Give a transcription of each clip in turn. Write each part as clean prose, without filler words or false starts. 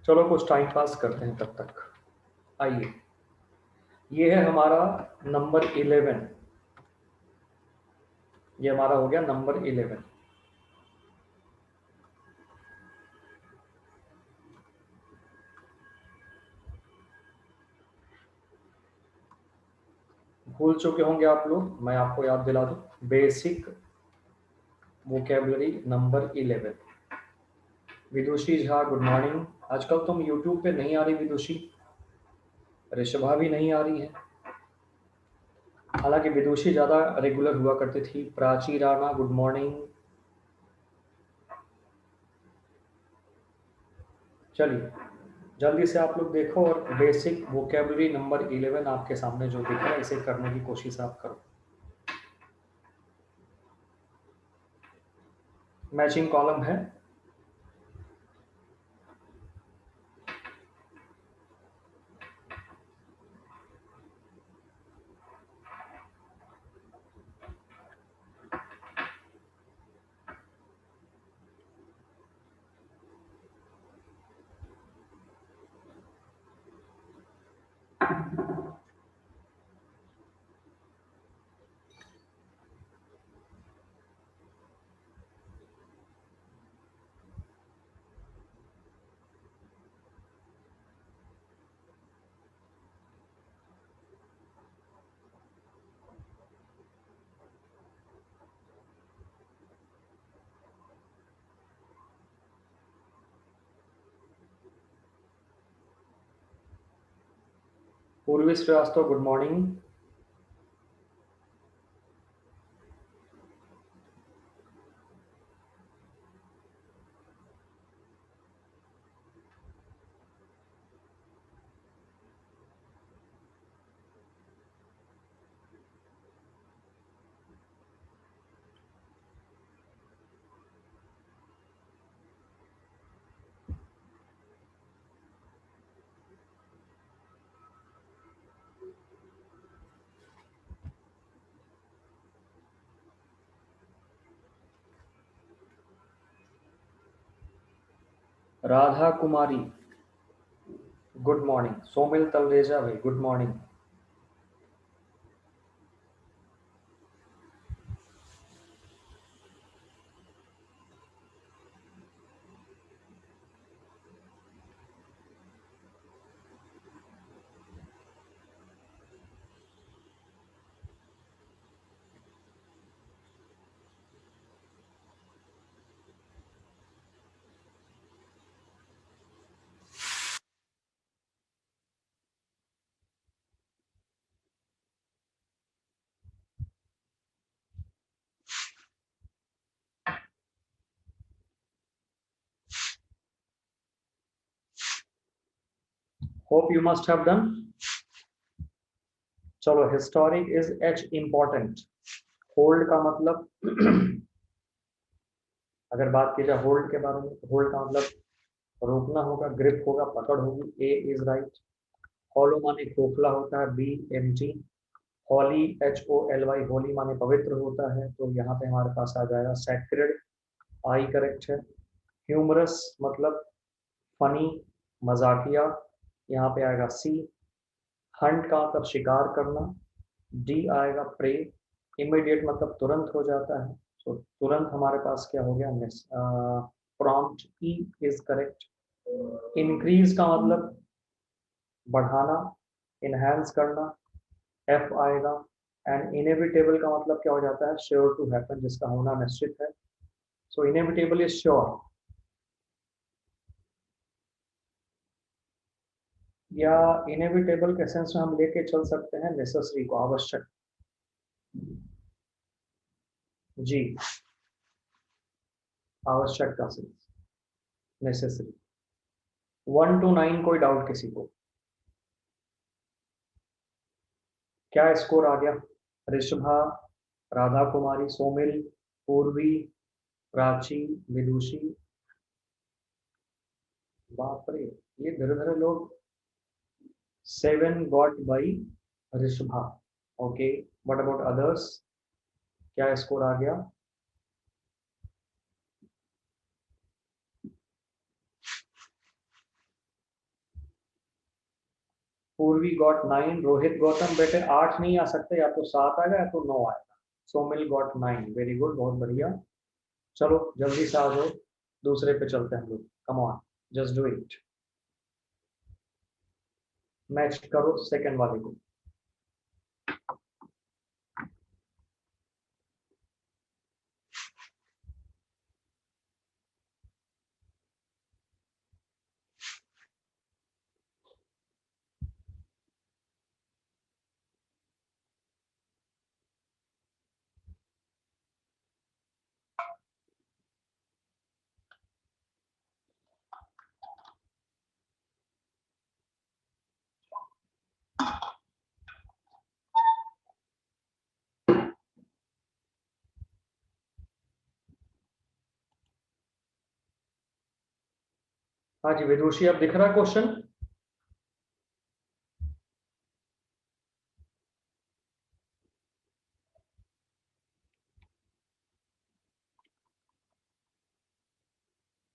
चलो कुछ time pass करते हैं तब तक। आइए, ये है हमारा नंबर 11। ये हमारा हो गया नंबर 11। भूल चुके होंगे आप लोग, मैं आपको याद दिला दूं। Basic vocabulary number 11। विदुषी झा गुड मॉर्निंग। आजकल तुम यूट्यूब पे नहीं आ रही विदुषी, ऋषभा भी नहीं आ रही है। हालांकि विदुषी ज्यादा रेगुलर हुआ करती थी। Prachi Rana good morning. चलिए जल्दी से आप लोग देखो और बेसिक वोकेबलरी नंबर 11 आपके सामने जो दिख रहा है इसे करने की कोशिश आप करो। मैचिंग कॉलम है। Purvi Srivastava good morning. Radha Kumari good morning. Somil Talreja भाई good morning. Hope you must have done. चलो, historic is H important. Hold का मतलब अगर बात की जाए होल्ड के बारे में, होल्ड का मतलब रोकना होगा, ग्रिप होगा, पकड़ होगी। ए इज राइट। हॉलो माने खोखला होता है। B M T. Holy H O L Y, holy माने पवित्र होता है, तो यहाँ पे हमारे पास आ जाएगा सैक्रेड। आई करेक्ट है। ह्यूमरस मतलब फनी, मजाकिया, यहाँ पे आएगा सी। हंट का मतलब शिकार करना, डी आएगा प्रे। इमीडिएट मतलब तुरंत हो जाता है, तो तुरंत हमारे पास क्या हो गया, miss. Prompt E is correct. Increase का मतलब बढ़ाना, इनहेंस करना, एफ आएगा। एंड इनएविटेबल का मतलब क्या हो जाता है, श्योर टू हैपन, जिसका होना निश्चित है। सो इनएविटेबल इज श्योर, या इनएविटेबल के सेंस में हम लेके चल सकते हैं नेसेसरी को, आवश्यक। जी, आवश्यक का सेंस नेसेसरी। 1 to 9 कोई डाउट किसी को? क्या स्कोर आ गया? ऋषभा, राधा कुमारी, सोमिल, पूर्वी, प्राची, विदुषी। बाप रे, ये धीरे धीरे लोग। 7 got by Rishabha. Okay, what about others? क्या स्कोर आ गया? पूर्वी गॉट 9, रोहित गौतम बेटे 8 नहीं आ सकते, या तो 7 आएगा या तो 9 आएगा। सोमिल गॉट 9, वेरी गुड, बहुत बढ़िया। चलो जल्दी से आ जाओ, दूसरे पे चलते हैं हम लोग, come on, just do it. Match करो सेकंड वाले को। हाँ जी विदुषी, अब दिख रहा क्वेश्चन?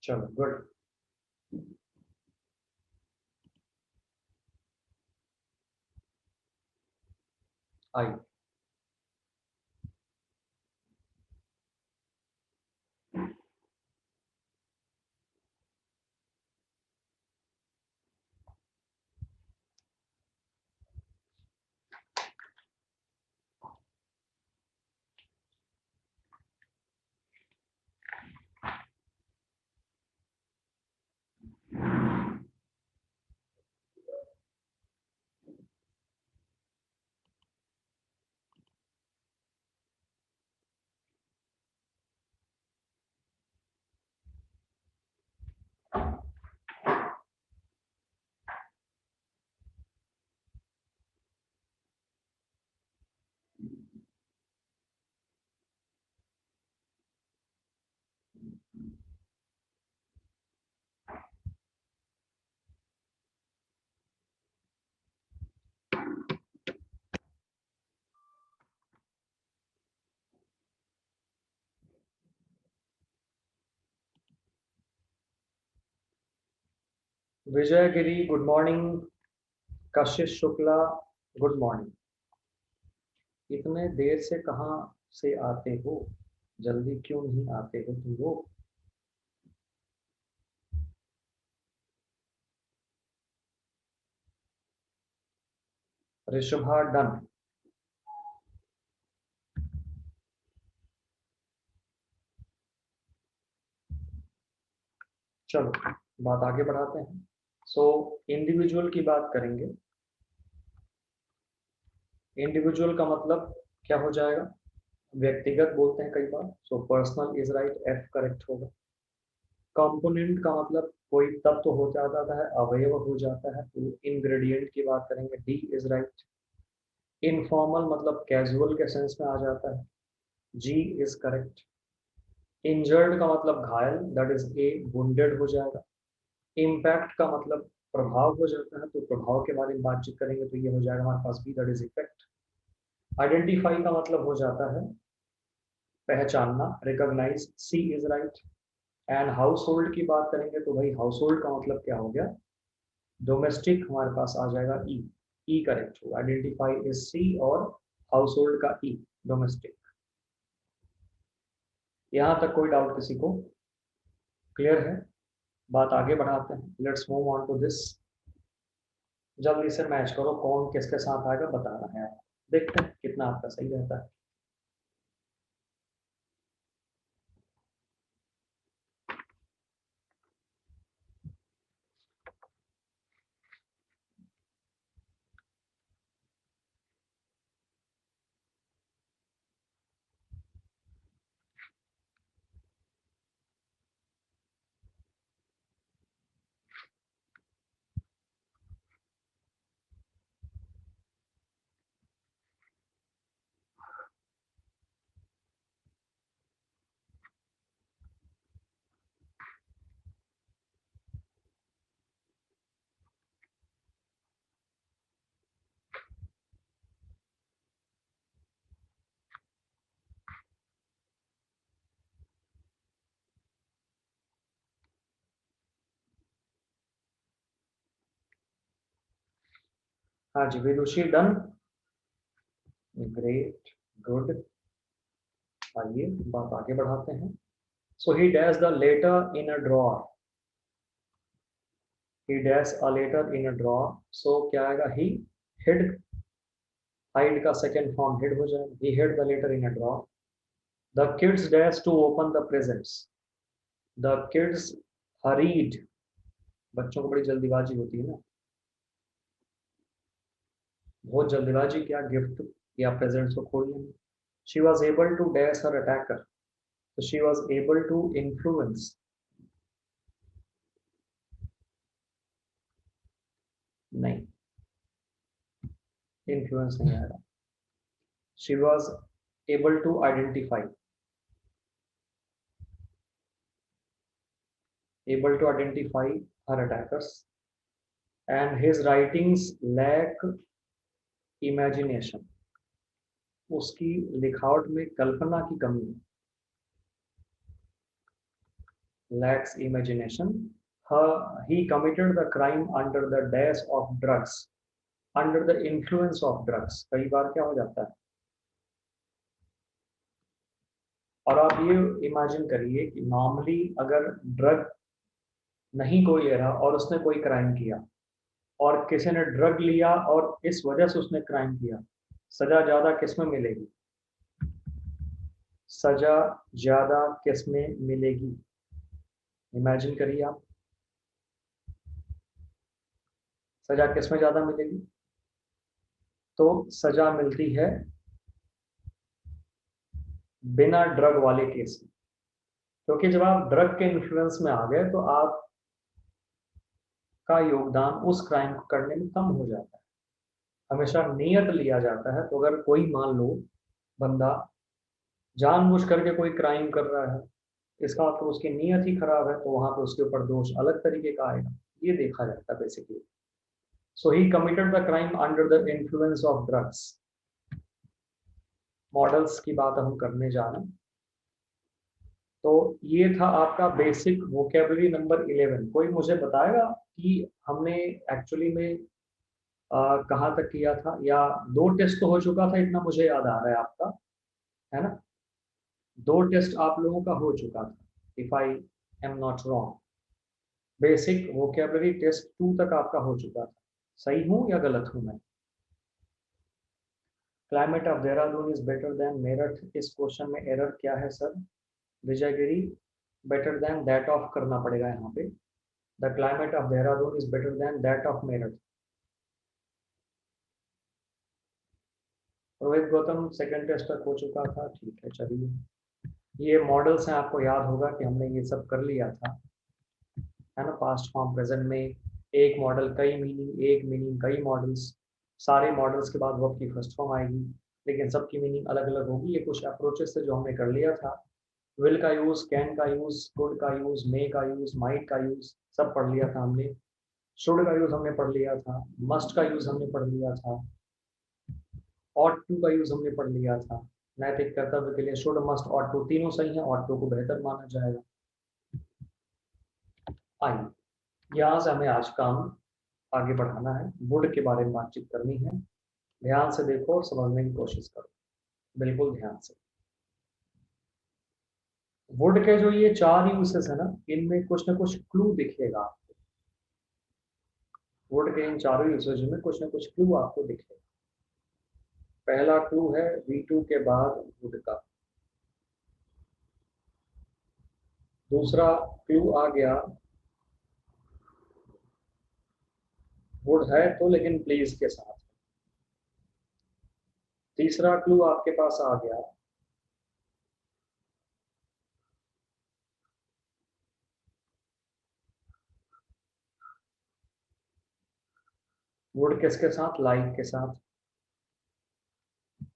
चलो गुड। आई। विजय गिरी गुड मॉर्निंग। कशिश शुक्ला गुड मॉर्निंग। इतने देर से कहाँ से आते हो, जल्दी क्यों नहीं आते हो तुम लोग? ऋषभा डन। चलो बात आगे बढ़ाते हैं। सो इंडिविजुअल की बात करेंगे। इंडिविजुअल का मतलब क्या हो जाएगा? व्यक्तिगत बोलते हैं कई बार, so personal is right, F correct होगा। कंपोनेंट का मतलब कोई तत्व हो जाता है, अवयव हो जाता है, तो इंग्रेडिएंट की बात करेंगे, डी इज राइट। इनफॉर्मल मतलब कैजुअल के सेंस में आ जाता है, जी इज करेक्ट। इंजर्ड का मतलब घायल, दैट इज ए, वुंडेड हो जाएगा। इम्पैक्ट का मतलब प्रभाव हो जाता है, तो प्रभाव के बारे में बातचीत करेंगे तो ये हो जाएगा हमारे पास B, that is effect. Identify का मतलब हो जाता है पहचानना, recognise, C is right. And household की बात करेंगे तो भाई हाउस होल्ड का मतलब क्या हो गया? डोमेस्टिक हमारे पास आ जाएगा ई, ई करेक्ट होगा। आइडेंटिफाई इज सी और हाउस होल्ड का ई, डोमेस्टिक। यहां तक कोई डाउट किसी को? क्लियर है? बात आगे बढ़ाते हैं, let's move on to this. जल्दी से मैच करो कौन किसके साथ आएगा, बताना है। देखते हैं कितना आपका सही रहता है। हाँ जी, विदुषी डन, ग्रेट, गुड। आइए बात आगे बढ़ाते हैं। So he dash the letter in a drawer, he dash a letter in a drawer, so क्या आएगा, he hid, hide का सेकेंड फॉर्म hid हो जाएगा, he hid the letter in a drawer. The kids dash to open the presents, the kids hurried, बच्चों को बड़ी जल्दीबाजी होती है ना, बहुत जल्दीबाजी क्या, गिफ्ट या प्रेजेंट्स को खोलने में। she was able to dash her attacker, so she was able to influence, नहीं, influence नहीं आएगा। she was able to identify, able to identify her attackers, and his writings lack imagination, उसकी लिखावट में कल्पना की कमी है, lacks imagination. He committed the crime under the dash of drugs, under the influence of drugs, कई बार क्या हो जाता है, और आप ये इमेजिन करिए कि नॉर्मली अगर ड्रग नहीं कोई ले रहा और उसने कोई क्राइम किया, और किसी ने ड्रग लिया और इस वजह से उसने क्राइम किया, सजा ज्यादा किस में मिलेगी, सजा ज्यादा किस में मिलेगी, इमेजिन करिए आप, सजा किस में ज्यादा मिलेगी, तो सजा मिलती है बिना ड्रग वाले केस में, क्योंकि जब आप ड्रग के इन्फ्लुएंस में आ गए तो आप का योगदान उस क्राइम को करने में कम हो जाता है। हमेशा नियत लिया जाता है, तो अगर कोई मान लो बंदा जानबूझ करके कोई क्राइम कर रहा है, इसका मतलब उसकी नीयत ही खराब है, तो वहां पे उसके ऊपर दोष अलग तरीके का आएगा, ये देखा जाता है basically. So he committed the crime under the influence of drugs. Models की बात हम करने जा रहे हैं, तो ये था आपका बेसिक वोकेबलरी नंबर 11। कोई मुझे बताएगा कि हमने एक्चुअली में कहाँ तक किया था, या 2 टेस्ट तो हो चुका था, इतना मुझे याद आ रहा है आपका, है ना, 2 टेस्ट आप लोगों का हो चुका था, if I am not wrong. Basic vocabulary test 2 तक आपका हो चुका था, सही हूं या गलत हूं मैं? Climate of Dehradun is better than Meerut, इस क्वेश्चन में एरर क्या है sir? Vijaygiri, better than that of करना पड़ेगा यहाँ पे, the climate of Dehradun is better than that of Meerut. Rohit Gautam second test तक हो चुका था, ठीक है चलिए। ये मॉडल्स हैं, आपको याद होगा कि हमने ये सब कर लिया था, है ना, पास्ट फॉर्म प्रेजेंट में एक मॉडल कई मीनिंग, एक मीनिंग कई मॉडल्स, सारे मॉडल्स के बाद वर्ब की फर्स्ट फॉर्म आएगी, लेकिन सबकी मीनिंग अलग अलग होगी। ये कुछ अप्रोचेस से जो हमने कर लिया था, विल का यूज, कैन का यूज, कुड का यूज, मे का यूज, माइट का यूज सब पढ़ लिया था हमने, शुड का यूज हमने पढ़ लिया था, मस्ट का यूज हमने पढ़ लिया था, ऑट टू का यूज हमने पढ़ लिया था। नैतिक कर्तव्य के लिए शुड, मस्ट, ऑट टू तीनों सही है, ऑट टू को बेहतर माना जाएगा। आइए यहाँ से हमें आज काम आगे बढ़ाना है, वुड के बारे में बातचीत करनी है। ध्यान से देखो और समझने की कोशिश करो, बिल्कुल ध्यान से। वुड के जो ये 4 यूसेस है ना, इनमें कुछ ना कुछ क्लू दिखेगा आपको, वुड के इन चारों यूसेज में कुछ ना कुछ क्लू आपको दिखेगा। पहला क्लू है V2 के बाद वुड का, दूसरा क्लू आ गया वुड है तो लेकिन प्लीज के साथ, तीसरा क्लू आपके पास आ गया वुड किसके साथ, लाइक के साथ।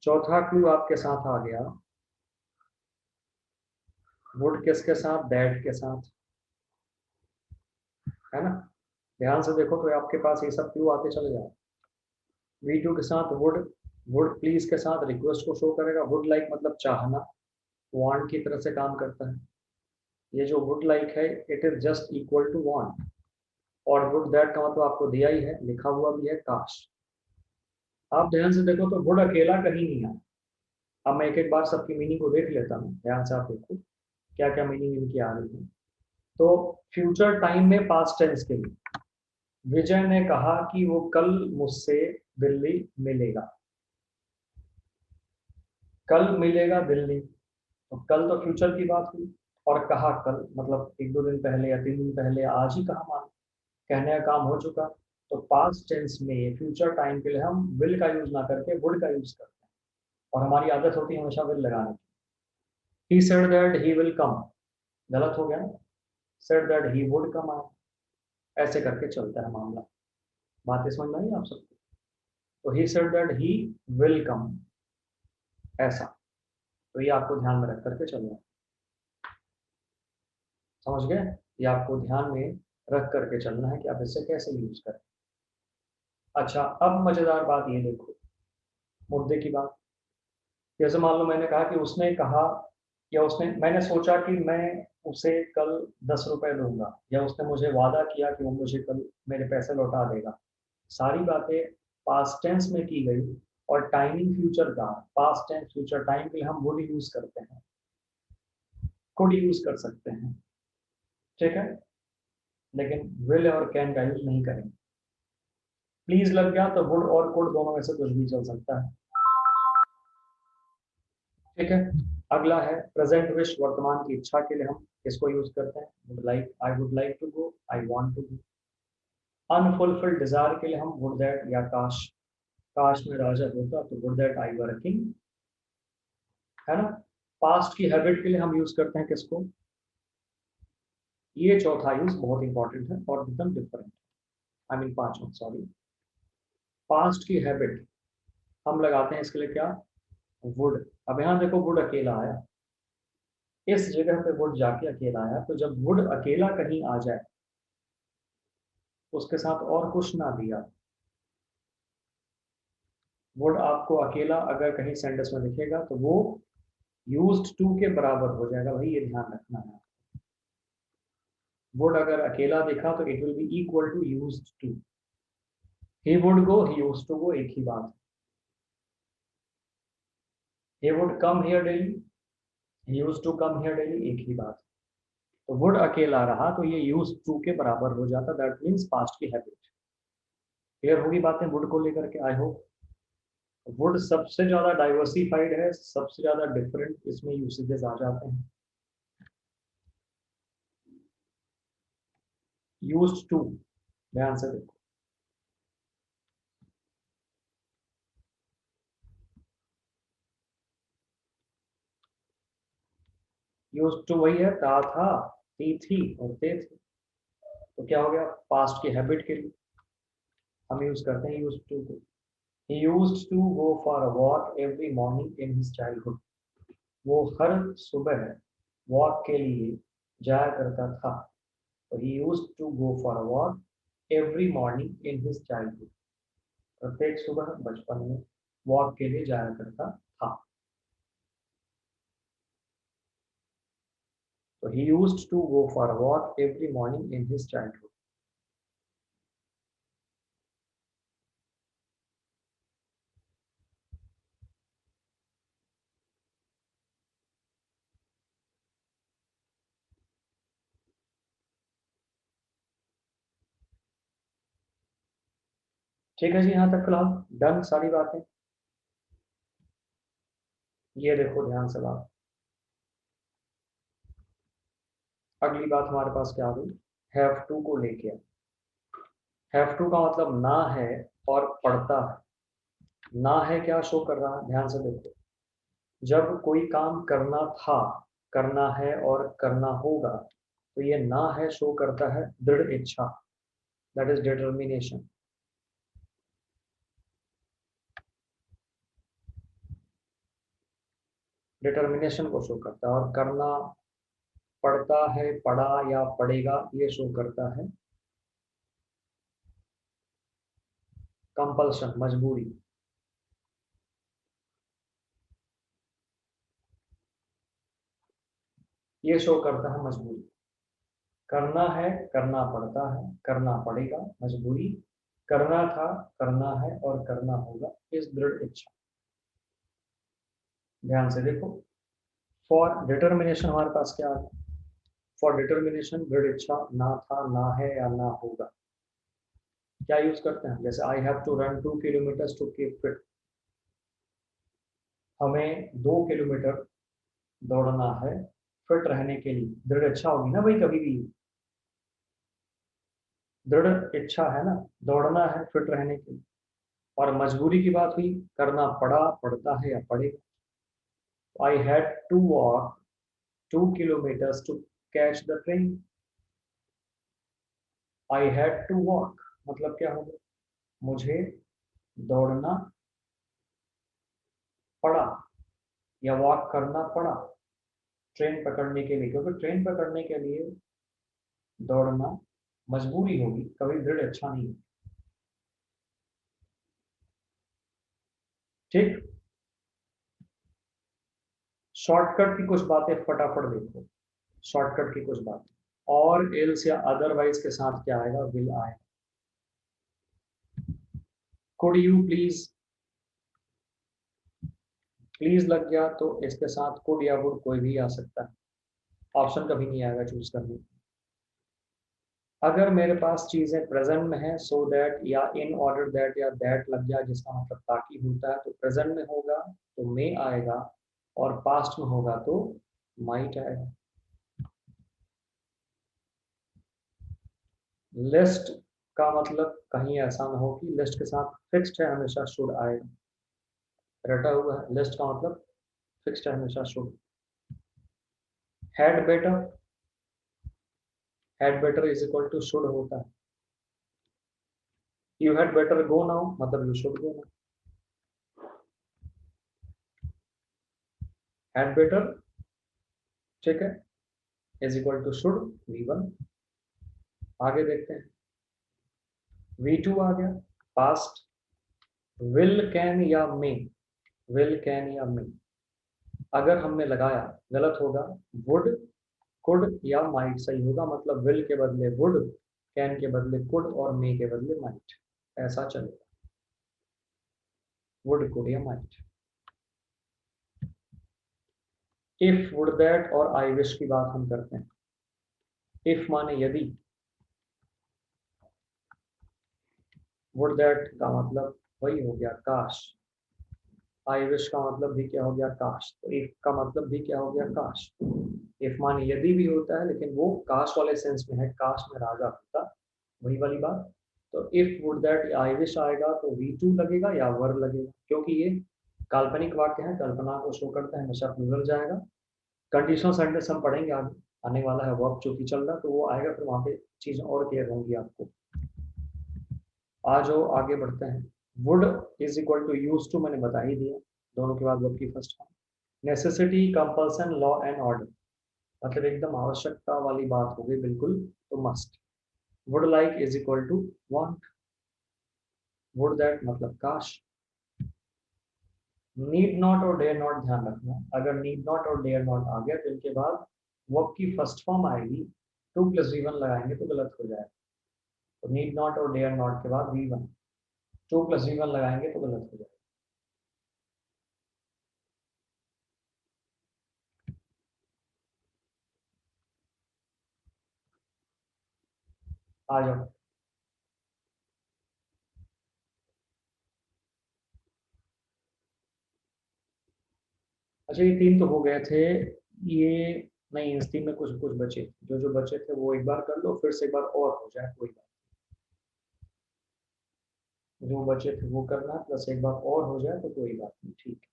चौथा क्लू आपके साथ आ गया वुड किसके साथ, दैट के साथ, है ना। ध्यान से देखो तो आपके पास ये सब क्लू आते चले जाए। V2 के साथ वुड, वुड प्लीज के साथ रिक्वेस्ट को शो करेगा, वुड लाइक मतलब चाहना, वांट की तरह से काम करता है। ये जो वुड लाइक है, it is just equal to want, और वुड दैट का मतलब आपको दिया ही है, लिखा हुआ भी है काश। आप ध्यान से देखो तो वुड अकेला कहीं नहीं आया। अब मैं एक एक बार सबकी मीनिंग को देख लेता हूँ, ध्यान से आप देखो क्या क्या मीनिंग इनकी आ रही है। तो फ्यूचर टाइम में पास्ट टेंस के लिए विजय ने कहा कि वो कल मुझसे दिल्ली मिलेगा। कल मिलेगा दिल्ली, तो कल तो फ्यूचर की बात हुई। और कहा कल मतलब एक दो दिन पहले या 3 दिन पहले, आज ही कहा मान, कहने का काम हो चुका। तो पास्ट टेंस में फ्यूचर टाइम के लिए हम विल का यूज ना करके वुड का यूज करते हैं, और हमारी आदत होती है हमेशा विल लगाने की। He said that he will come, गलत हो गया ना, सेड दैट ही वुड कम आए, ऐसे करके चलता है मामला। बातें समझ में आई आप सबको? तो he said that he will come, ऐसा। तो ये आपको ध्यान में रख करके चलना है, समझ गए? ये आपको ध्यान में रख करके चलना है कि आप इससे कैसे यूज करें। अच्छा, अब मजेदार बात ये देखो, मुद्दे की बात। जैसे मान लो मैंने कहा कि उसने कहा, या उसने, मैंने सोचा कि मैं उसे कल 10 रुपए दूंगा, या उसने मुझे वादा किया कि वो मुझे कल मेरे पैसे लौटा देगा। सारी बातें पास्ट टेंस में की गई, और टाइमिंग फ्यूचर का। पास्ट टेंस फ्यूचर टाइम के लिए हम वुड यूज करते हैं, कुड यूज कर सकते हैं, ठीक है, लेकिन विल और कैन का यूज नहीं करेंगे। प्लीज लग गया तो वुड और कुड दोनों में से कुछ भी चल सकता है, ठीक है। अगला है प्रेजेंट विश, वर्तमान की इच्छा के लिए हम इसको यूज करते हैं, would like, I would like to go, I want to go. Unfulfilled desire के लिए हम वुड दैट, या काश, काश में राजा होता, तो would that I were king, है ना। पास्ट की हैबिट के लिए हम यूज करते हैं किसको? ये चौथा यूज बहुत इंपॉर्टेंट है और एकदम डिफरेंट, आई मीन पांचवा, सॉरी। पास्ट की हैबिट हम लगाते हैं इसके लिए क्या? वुड। अब यहाँ देखो वुड अकेला आया, इस जगह पे वुड जाके अकेला आया, तो जब वुड अकेला कहीं आ जाए, उसके साथ और कुछ ना दिया, वुड आपको अकेला अगर कहीं सेंटेंस में दिखेगा तो वो यूज्ड टू के बराबर हो जाएगा, भाई ये ध्यान रखना है। वुड अगर अकेला दिखा तो it will be equal to used to. He would go, he used to go, एक ही बात। He would come here daily, he used to come here daily, एक ही बात। तो वुड अकेला रहा तो ये यूज्ड टू के बराबर हो जाता, दैट मीन्स पास्ट की हैबिट। क्लियर होगी बातें वुड को लेकर के, आई होप। वुड सबसे ज्यादा डाइवर्सिफाइड है, सबसे ज्यादा डिफरेंट इसमें यूसेजेस आ जाते हैं। यूज्ड टू, ध्यान से देखो, यूज्ड टू वही है, था था, थी और थे। तो क्या हो गया? पास्ट की हैबिट के लिए हम यूज करते हैं यूज्ड टू को। He used to go for a walk every morning in his childhood. वो हर सुबह वॉक के लिए जाया करता था। तो he used to go for a walk every morning in his childhood. प्रत्येक सुबह बचपन में वॉक के लिए जाया करता था। तो he used to go for a walk every morning in his childhood. ठीक है जी, यहाँ तक फिलहाल डन सारी बातें। ये देखो ध्यान से बात, अगली बात हमारे पास क्या आ गई? हैव टू को लेके। हैव टू का मतलब ना है और पढ़ता है। ना है क्या शो कर रहा है? ध्यान से देखो, जब कोई काम करना था, करना है और करना होगा, तो ये ना है शो करता है दृढ़ इच्छा, दैट इज डिटर्मिनेशन। डिटर्मिनेशन को शो करता है। और करना, पढ़ता है, पढ़ा या पढ़ेगा, ये शो करता है कंपल्शन, मजबूरी। ये शो करता है मजबूरी। करना है, करना पड़ता है, करना पड़ेगा, मजबूरी करना था, करना है और करना होगा इस दृढ़ इच्छा। ध्यान से देखो, फॉर डिटर्मिनेशन हमारे पास क्या है? फॉर डिटर्मिनेशन दृढ़ इच्छा, ना था, ना है या ना होगा। क्या यूज करते हैं? जैसे I have to run 2 kilometre to keep fit. हमें 2 किलोमीटर दौड़ना है फिट रहने के लिए। दृढ़ इच्छा होगी ना भाई, कभी भी दृढ़ इच्छा है ना, दौड़ना है फिट रहने के लिए। और मजबूरी की बात हुई, करना पड़ा, पड़ता है या पड़ेगा। I had to walk 2 kilometre to catch the train. I had to walk मतलब क्या होगा? मुझे दौड़ना पड़ा या वॉक करना पड़ा ट्रेन पकड़ने के लिए, क्योंकि ट्रेन पकड़ने के लिए दौड़ना मजबूरी होगी, कभी दृढ़ इच्छा नहीं। ठीक। शॉर्टकट की कुछ बातें फटाफट देखो। शॉर्टकट की कुछ बातें, और एल्स या अदरवाइज के साथ क्या आएगा? विल आएगा। कुड यू प्लीज, प्लीज लग गया तो इसके साथ कुड या वुड कोई भी आ सकता है, ऑप्शन कभी नहीं आएगा चूज करने। अगर मेरे पास चीजें प्रेजेंट में है, सो दैट या इन ऑर्डर दैट या दैट लग गया जिसका मतलब ताकि होता है, तो प्रेजेंट में होगा तो मे आएगा, और पास्ट में होगा तो माइट आएगा। लिस्ट का मतलब कहीं ऐसा ना हो कि लिस्ट के साथ फिक्स्ड है हमेशा शुड आएगा, रटा हुआ है। लिस्ट का मतलब फिक्स्ड है हमेशा should. Had better, had better is equal to should होता है। You had better go now मतलब you should go now. Had better, ठीक है, is equal to should V1। आगे देखते हैं, V2 आ गया पास्ट। विल कैन या मे, विल कैन या मे अगर हमने लगाया गलत होगा। वुड, कुड या माइट सही होगा, मतलब विल के बदले वुड, कैन के बदले कुड और मे के बदले माइट, ऐसा चलेगा। वुड, कुड या माइट। इफ, वुड दैट और आई विश की बात हम करते हैं। इफ माने यदि, वुड दैट का मतलब वही हो गया काश, आई विश का मतलब भी क्या हो गया? काश। तो इफ का मतलब भी क्या हो गया? काश। इफ माने यदि भी होता है, लेकिन वो काश वाले सेंस में है, काश में राजा होता, वही वाली बात। तो if, would that, I wish आएगा तो V2 लगेगा या वर लगेगा, क्योंकि ये काल्पनिक वाक्य है, कल्पना को शो करता है, हमेशा प्लूरल जाएगा। कंडीशनल सेंटेंस हम पढ़ेंगे आगे, आने वाला है वर्ब चूंकि चल रहा है, तो वो आएगा, फिर वहां पे चीजें और क्लियर होंगी आपको। आ जाओ आगे बढ़ते हैं। Would is equal to use to, मैंने बता ही दिया, दोनों के बाद वर्ब की first form. Necessity, compulsion, law and order मतलब एकदम आवश्यकता वाली बात हो गई बिल्कुल, तो must. Would like is equal to want. Would that मतलब काश। नीड नॉट और डेयर नॉट ध्यान रखना, अगर नीड नॉट और डेयर नॉट आ गया तो इनके बाद वर्ब की फर्स्ट फॉर्म आएगी, 2 + V1 लगाएंगे तो गलत हो जाएगा। तो नीड नॉट और डेयर नॉट के बाद V1, 2 + V1 लगाएंगे तो गलत हो जाएगा। आ जाओ। अच्छा ये 3 तो हो गए थे, ये नहीं, इस 3 में कुछ कुछ बचे, जो जो बचे थे वो एक बार कर लो, फिर से एक बार और हो जाए कोई बात। जो बचे थे वो करना, प्लस एक बार और हो जाए तो कोई बात नहीं, ठीक है।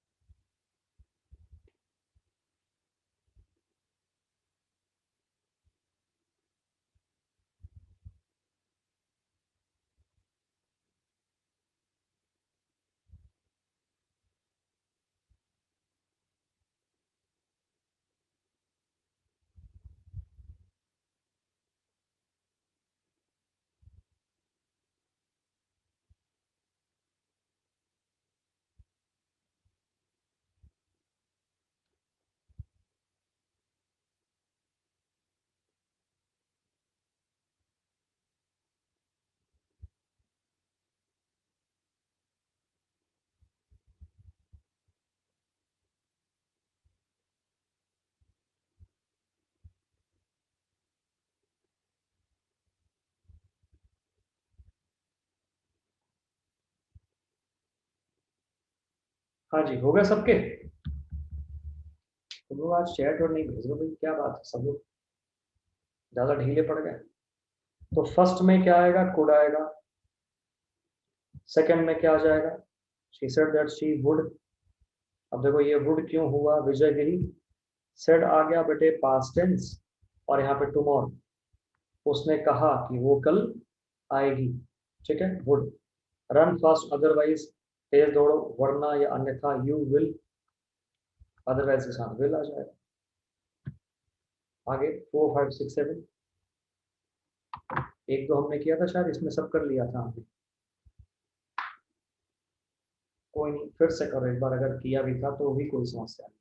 हाँ जी, हो गया सबके? तुम लोग आज चैट और नहीं भेज रहे भाई, क्या बात है, सब लोग ज्यादा ढीले पड़ गए। तो फर्स्ट में क्या आएगा? कुड आएगा। सेकंड में क्या आ जाएगा? She said that she would. अब देखो ये वुड क्यों हुआ विजयगिरी? सेड आ गया बेटे पास्ट टेंस, और यहाँ पे टुमारो। उसने कहा कि वो कल आएगी, ठीक है, वुड। रन फास्ट अदरवाइज, तेज दौड़ो वरना या अन्यथा, यू विल, अदरवाइज के साथ विल आ जाएगा। आगे 4 5 6 7, एक दो हमने किया था शायद, इसमें सब कर लिया था हमने। कोई नहीं, फिर से करो एक बार, अगर किया भी था तो भी कोई समस्या नहीं।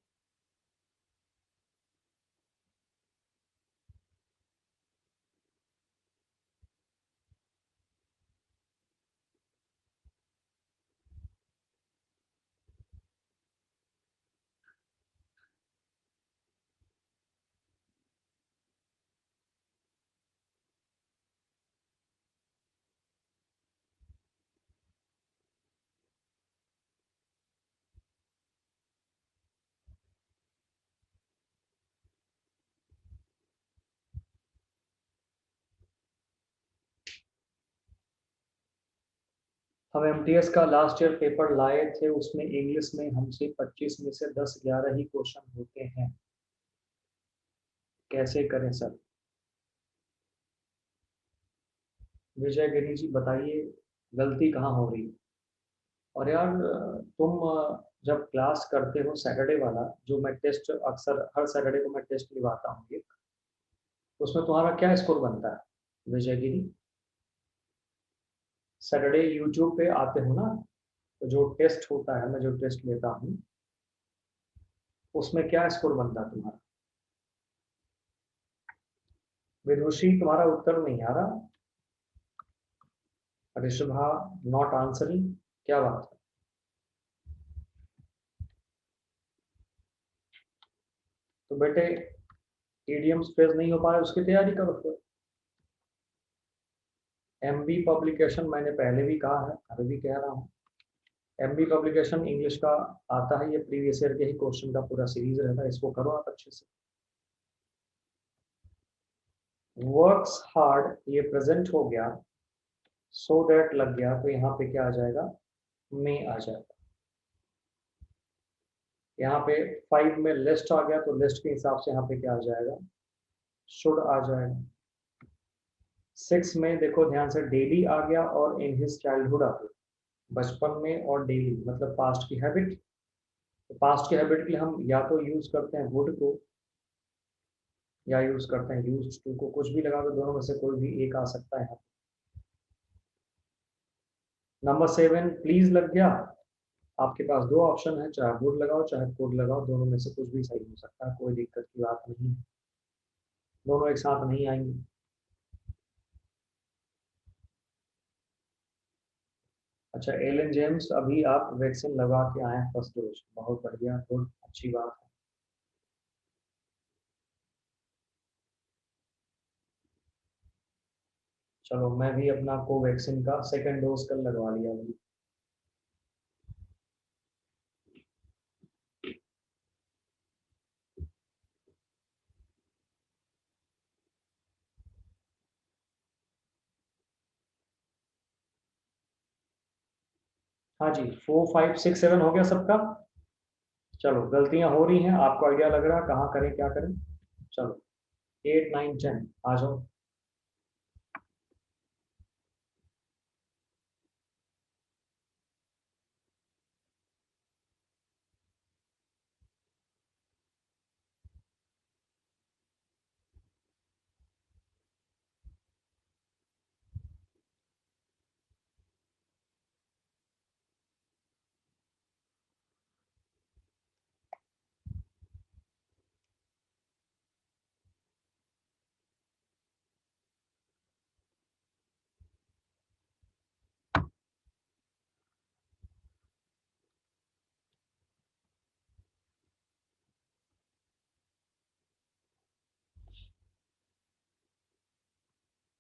हम एमटीएस का लास्ट ईयर पेपर लाए थे, उसमें इंग्लिश में हमसे 25 में से 10 11 ही क्वेश्चन होते हैं, कैसे करें सर? विजय गिरी जी बताइए, गलती कहाँ हो रही है? और यार तुम जब क्लास करते हो सैटरडे वाला, जो मैं टेस्ट अक्सर हर सैटरडे को मैं टेस्ट लिवाता हूँ एक, तो उसमें तुम्हारा क्या स्कोर बनता है विजय गिरी? सैटरडे यूट्यूब पे आते हो ना, तो जो टेस्ट होता है, मैं जो टेस्ट लेता हूँ, उसमें क्या स्कोर बनता है तुम्हारा? विदुषी तुम्हारा उत्तर नहीं आ रहा। ऋषभा नॉट आंसरिंग, क्या बात है? तो बेटे ईडीएम्स पेज नहीं हो पा रहे, उसकी तैयारी करो फिर। एमबी पब्लिकेशन मैंने पहले भी कहा है, अभी भी कह रहा हूँ, एमबी पब्लिकेशन इंग्लिश का आता है, ये प्रीवियस ईयर के ही क्वेश्चन का पूरा सीरीज रहता है, इसको करो आप अच्छे से। वर्क्स हार्ड ये प्रेजेंट हो गया, सो दैट लग गया, तो यहाँ पे क्या आ जाएगा? में आ जाएगा। यहाँ पे 5 में लिस्ट आ गया, तो लिस्ट के हिसाब से यहाँ पे क्या आ जाएगा? शुड आ जाएगा। 6 में देखो ध्यान से, डेली आ गया और इन हिज चाइल्डहुड आ गया, बचपन में, और डेली मतलब पास्ट की हैबिट। तो पास्ट की हैबिट के लिए हम या तो यूज करते हैं वुड को, या यूज करते हैं यूज्ड टू को, कुछ भी लगा दो, दोनों में से कोई भी एक आ सकता है। नंबर 7 प्लीज लग गया, आपके पास दो ऑप्शन है, चाहे वुड लगाओ चाहे कोड लगाओ, दोनों में से कुछ भी सही हो सकता है, कोई दिक्कत की बात नहीं है, दोनों एक साथ नहीं आएंगे। अच्छा एलन जेम्स, अभी आप वैक्सीन लगा के आए हैं फर्स्ट डोज, बहुत बढ़िया, गुड, अच्छी बात है। चलो मैं भी अपना कोवैक्सीन का सेकंड डोज कल लगवा लिया अभी। हाँ जी, 4 5 6 7 हो गया सबका। चलो गलतियां हो रही हैं, आपको आइडिया लग रहा है कहाँ करें क्या करें। चलो 8 9 10 आ जाओ।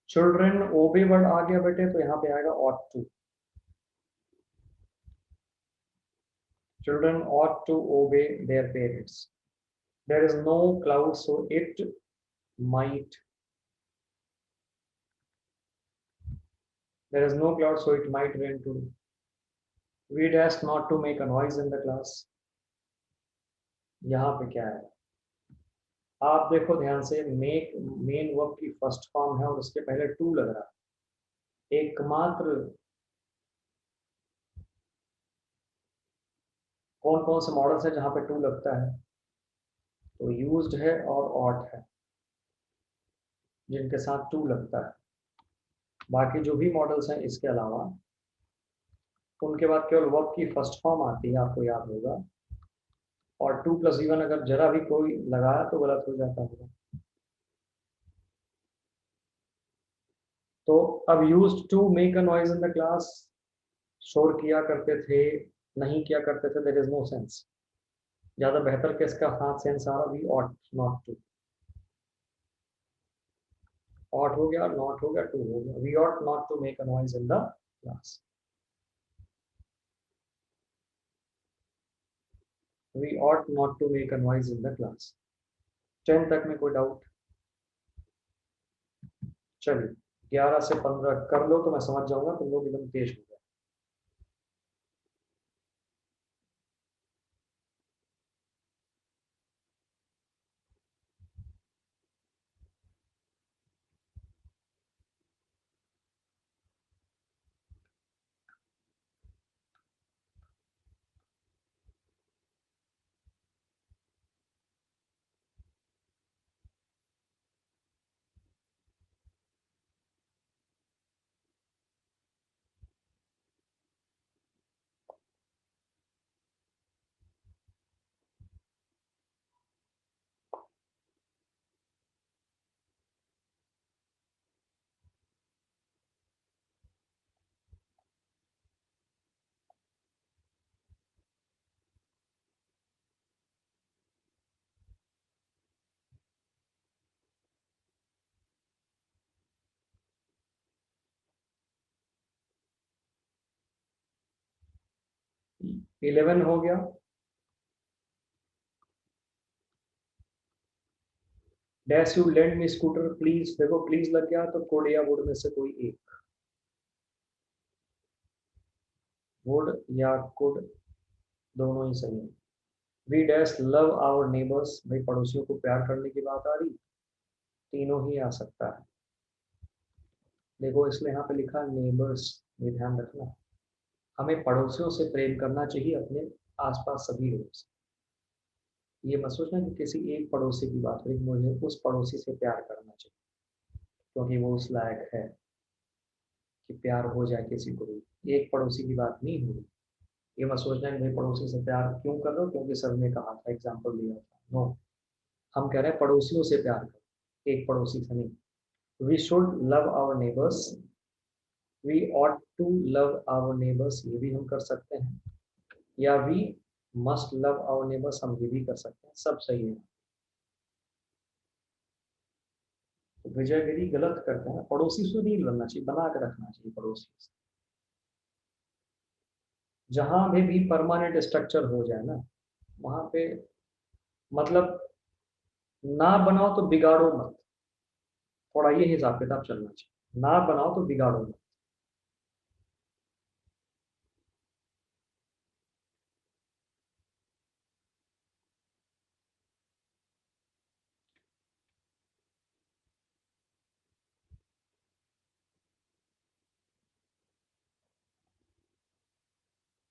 चिल्ड्रेन ओबे वर्ड आ गया बेटे, तो यहाँ पे आएगा ought to. Children ought to obey their parents. There is no cloud, so it might. There is no cloud, so it might rain today. We asked not to make a noise in the class. यहाँ पे क्या है? आप देखो ध्यान से, make main verb की first form है और उसके पहले टू लग रहा है। एकमात्र कौन कौन से मॉडल्स है जहां पे टू लगता है? तो यूज्ड है और ऑट है जिनके साथ टू लगता है। बाकी जो भी मॉडल्स हैं इसके अलावा उनके बाद केवल वर्ब की फर्स्ट फॉर्म आती है, आपको याद होगा। और टू प्लस इवन अगर जरा भी कोई लगाया तो गलत हो जाता होगा। तो अब used to make a noise in the class, शोर किया करते थे, नहीं किया करते थे, देयर इज नो सेंस। ज्यादा बेहतर किसका साथ सेंस आ रहा? We ought not to. Ought हो गया, नॉट हो गया, टू हो गया। We ought not to make a noise in the class. We ought not to make a noise in the class. 10 तक में कोई डाउट? चलिए 11 से 15 कर लो तो मैं समझ जाऊंगा तुम लोग एकदम तेज हो गए। इलेवन हो गया। Dash you lend me scooter please, देखो प्लीज लग गया तो कोड या वुड में से कोई एक। वुड या कुड दोनों ही सही है। We dash love our neighbours, भाई पड़ोसियों को प्यार करने की बात आ रही, तीनों ही आ सकता है। देखो इसलिए यहाँ पे लिखा नेबर्स, ये ध्यान रखना, हमें पड़ोसियों से प्रेम करना चाहिए, अपने आसपास सभी लोगों से। ये मत सोचना कि किसी एक पड़ोसी की बात करें, मुझे उस पड़ोसी से प्यार करना चाहिए क्योंकि वो उस लायक है कि प्यार हो जाए किसी को भी। एक पड़ोसी की बात नहीं हो रही। ये मत सोचना कि भाई पड़ोसी से प्यार क्यों कर रहे हो क्योंकि सर ने कहा था, एग्जाम्पल दिया था। नो, हम कह रहे हैं पड़ोसियों से प्यार करो, एक पड़ोसी से नहीं। We should love our neighbours, we ought to love our neighbours, ये भी हम कर सकते हैं। या we must love our neighbours, हम ये भी कर सकते हैं। सब सही है। तो विजय गिरी गलत करते हैं, पड़ोसी से नहीं लड़ना चाहिए, बना के रखना चाहिए पड़ोसी से। जहां भी परमानेंट स्ट्रक्चर हो जाए ना, वहां पे मतलब ना बनाओ तो बिगाड़ो मत, थोड़ा ये हिसाब किताब चलना चाहिए। ना बनाओ तो बिगाड़ो मत।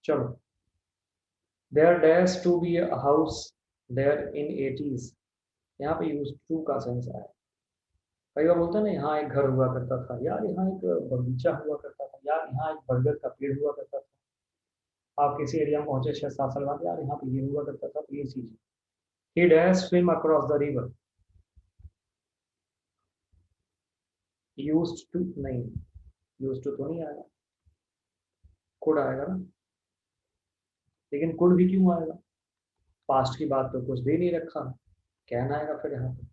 चलो, there dash to be a house there in 80s, यहाँ पे यूज टू का सेंस आया। कई बार बोलते हैं ना, यहाँ एक घर हुआ करता था यार, यहाँ एक बगीचा हुआ करता था यार, यहाँ एक बरगद का पेड़ हुआ करता था। आप किसी एरिया में पहुंचे 6-7 साल बाद, यार यहाँ पे ये हुआ करता था, तो ये चीज है। He dash swim across the river, used to नहीं, used to तो नहीं आएगा, could आएगा ना। लेकिन could भी क्यों आएगा? पास्ट की बात तो कुछ दे नहीं रखा, कैन आएगा फिर यहाँ पे।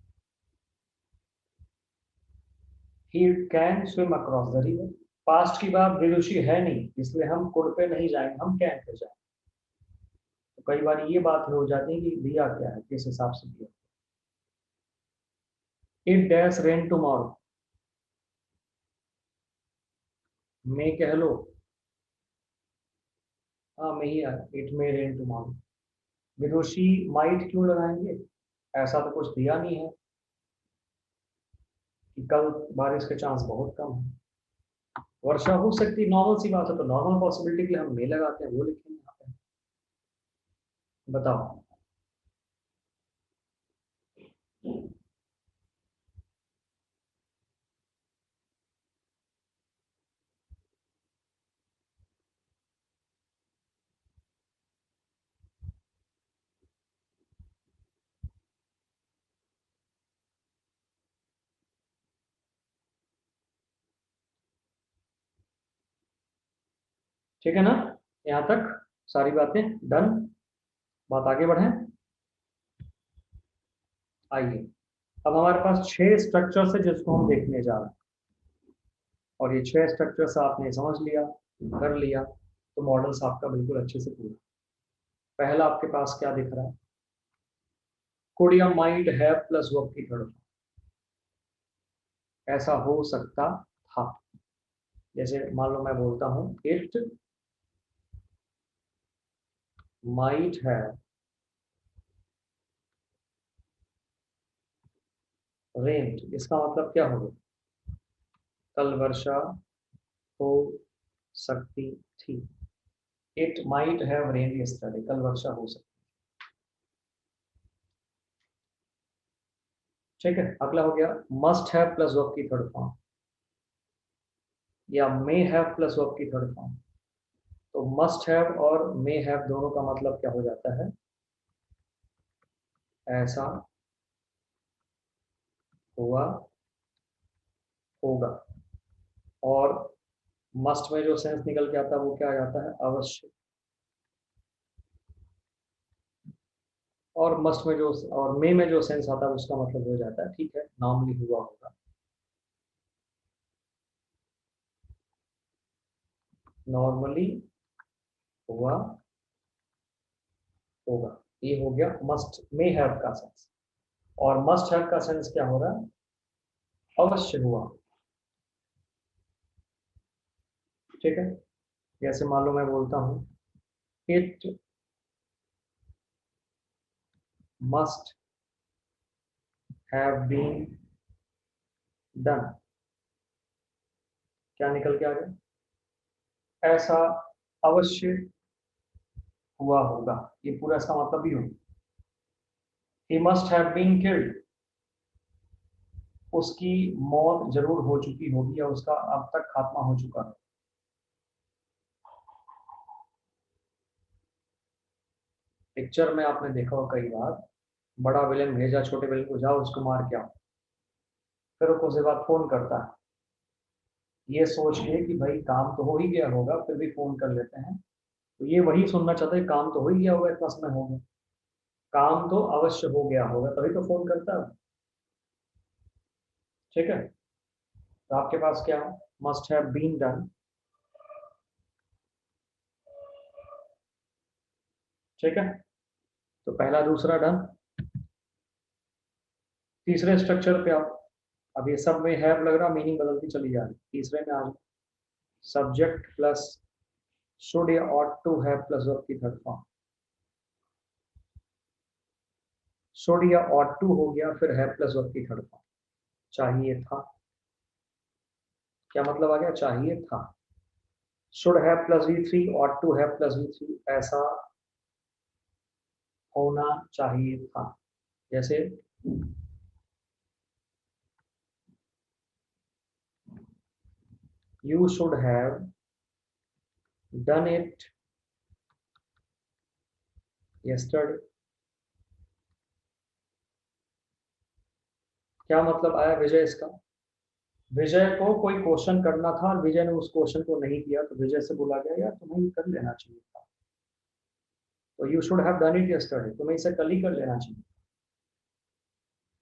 He can swim across the river, past की बात विदुषी है नहीं, इसलिए हम कुड पे नहीं जाएंगे, हम कैन पे जाएंगे। तो कई बार ये बात हो जाती है कि दिया क्या है, किस हिसाब से दिया। इट डैश रेन टुमारो, मे कह लो, हाँ मे ही आया, it may rain tomorrow. Vidushi might क्यों लगाएंगे, ऐसा तो कुछ दिया नहीं है कि कल बारिश के चांस बहुत कम है। वर्षा हो सकती, नॉर्मल सी बात है, तो नॉर्मल पॉसिबिलिटी के लिए हम मे लगाते हैं, वो लिखेंगे यहाँ पे। बताओ। ठीक है ना, यहाँ तक सारी बातें डन। बात आगे बढ़े, आइए। अब हमारे पास 6 स्ट्रक्चर्स है जिसको हम देखने जा रहे हैं, और ये 6 स्ट्रक्चर्स आपने समझ लिया, कर लिया, तो मॉडल्स आपका बिल्कुल अच्छे से पूरा। पहला आपके पास क्या दिख रहा है, कुड या माइट हैव प्लस वर्ब की थर्ड फॉर्म, ऐसा हो सकता था। जैसे मान लो मैं बोलता हूं इट माइट हैव रेन्ड, इसका मतलब क्या होगा, कल वर्षा हो सकती थी। It might have rained yesterday, कल वर्षा हो सकती। ठीक है, अगला हो गया मस्ट हैव प्लस वर्ब की थर्ड फॉर्म, या मे हैव प्लस वर्ब की थर्ड फॉर्म। तो मस्ट हैव और मे हैव दोनों का मतलब क्या हो जाता है, ऐसा हुआ होगा। और मस्ट में जो सेंस निकल के आता है वो क्या आ जाता है, अवश्य। और मस्ट में जो, और मे में जो सेंस आता है उसका मतलब हो जाता है, ठीक है, नॉर्मली हुआ होगा, नॉर्मली हुआ होगा। ये हो गया मस्ट मे हैव का सेंस। और मस्ट हैव का सेंस क्या हो रहा है, अवश्य हुआ। ठीक है, जैसे मान लो मैं बोलता हूं it must have been done, क्या निकल के आ गया, ऐसा अवश्य हुआ होगा। ये पूरा इसका मतलब भी होगा, he must have been killed, उसकी मौत जरूर हो चुकी होगी, या उसका अब तक खात्मा हो चुका है। पिक्चर में आपने देखा हो कई बार, बड़ा विलेन भेजा छोटे विलेन को, जाओ उसको मार के आओ, फिर वो कुछ देर बाद फोन करता है, ये सोच के कि भाई काम तो हो ही गया होगा, फिर भी फोन कर लेते हैं। तो ये वही सुनना चाहता है, काम तो हो ही गया होगा, इतना समय हो गया, काम तो अवश्य हो गया होगा, तभी तो फोन करता है। ठीक है, तो आपके पास क्या है, मस्ट हैव बीन डन। ठीक है, तो पहला दूसरा डन। तीसरे स्ट्रक्चर पे आओ। अब ये सब में हैव लग रहा, मीनिंग बदलती चली जा रही, तीसरे में आ जाओ, सब्जेक्ट प्लस शुड या ought to have plus verb की थर्ड फॉर्म। शुड या ऑट टू हो गया, फिर हैव प्लस वर्ब की थर्ड फॉर्म, चाहिए था। क्या मतलब आ गया, चाहिए था। Should have plus V three, ought to have plus V three, ऐसा होना चाहिए था। जैसे you should have done it yesterday. क्या मतलब आया विजय इसका, विजय को कोई क्वेश्चन करना था और विजय ने उस क्वेश्चन को नहीं किया, तो विजय से बोला गया यार तुम्हें ये कर लेना चाहिए था। तो you should have done it yesterday, तुम्हें इसे कल ही कर लेना चाहिए,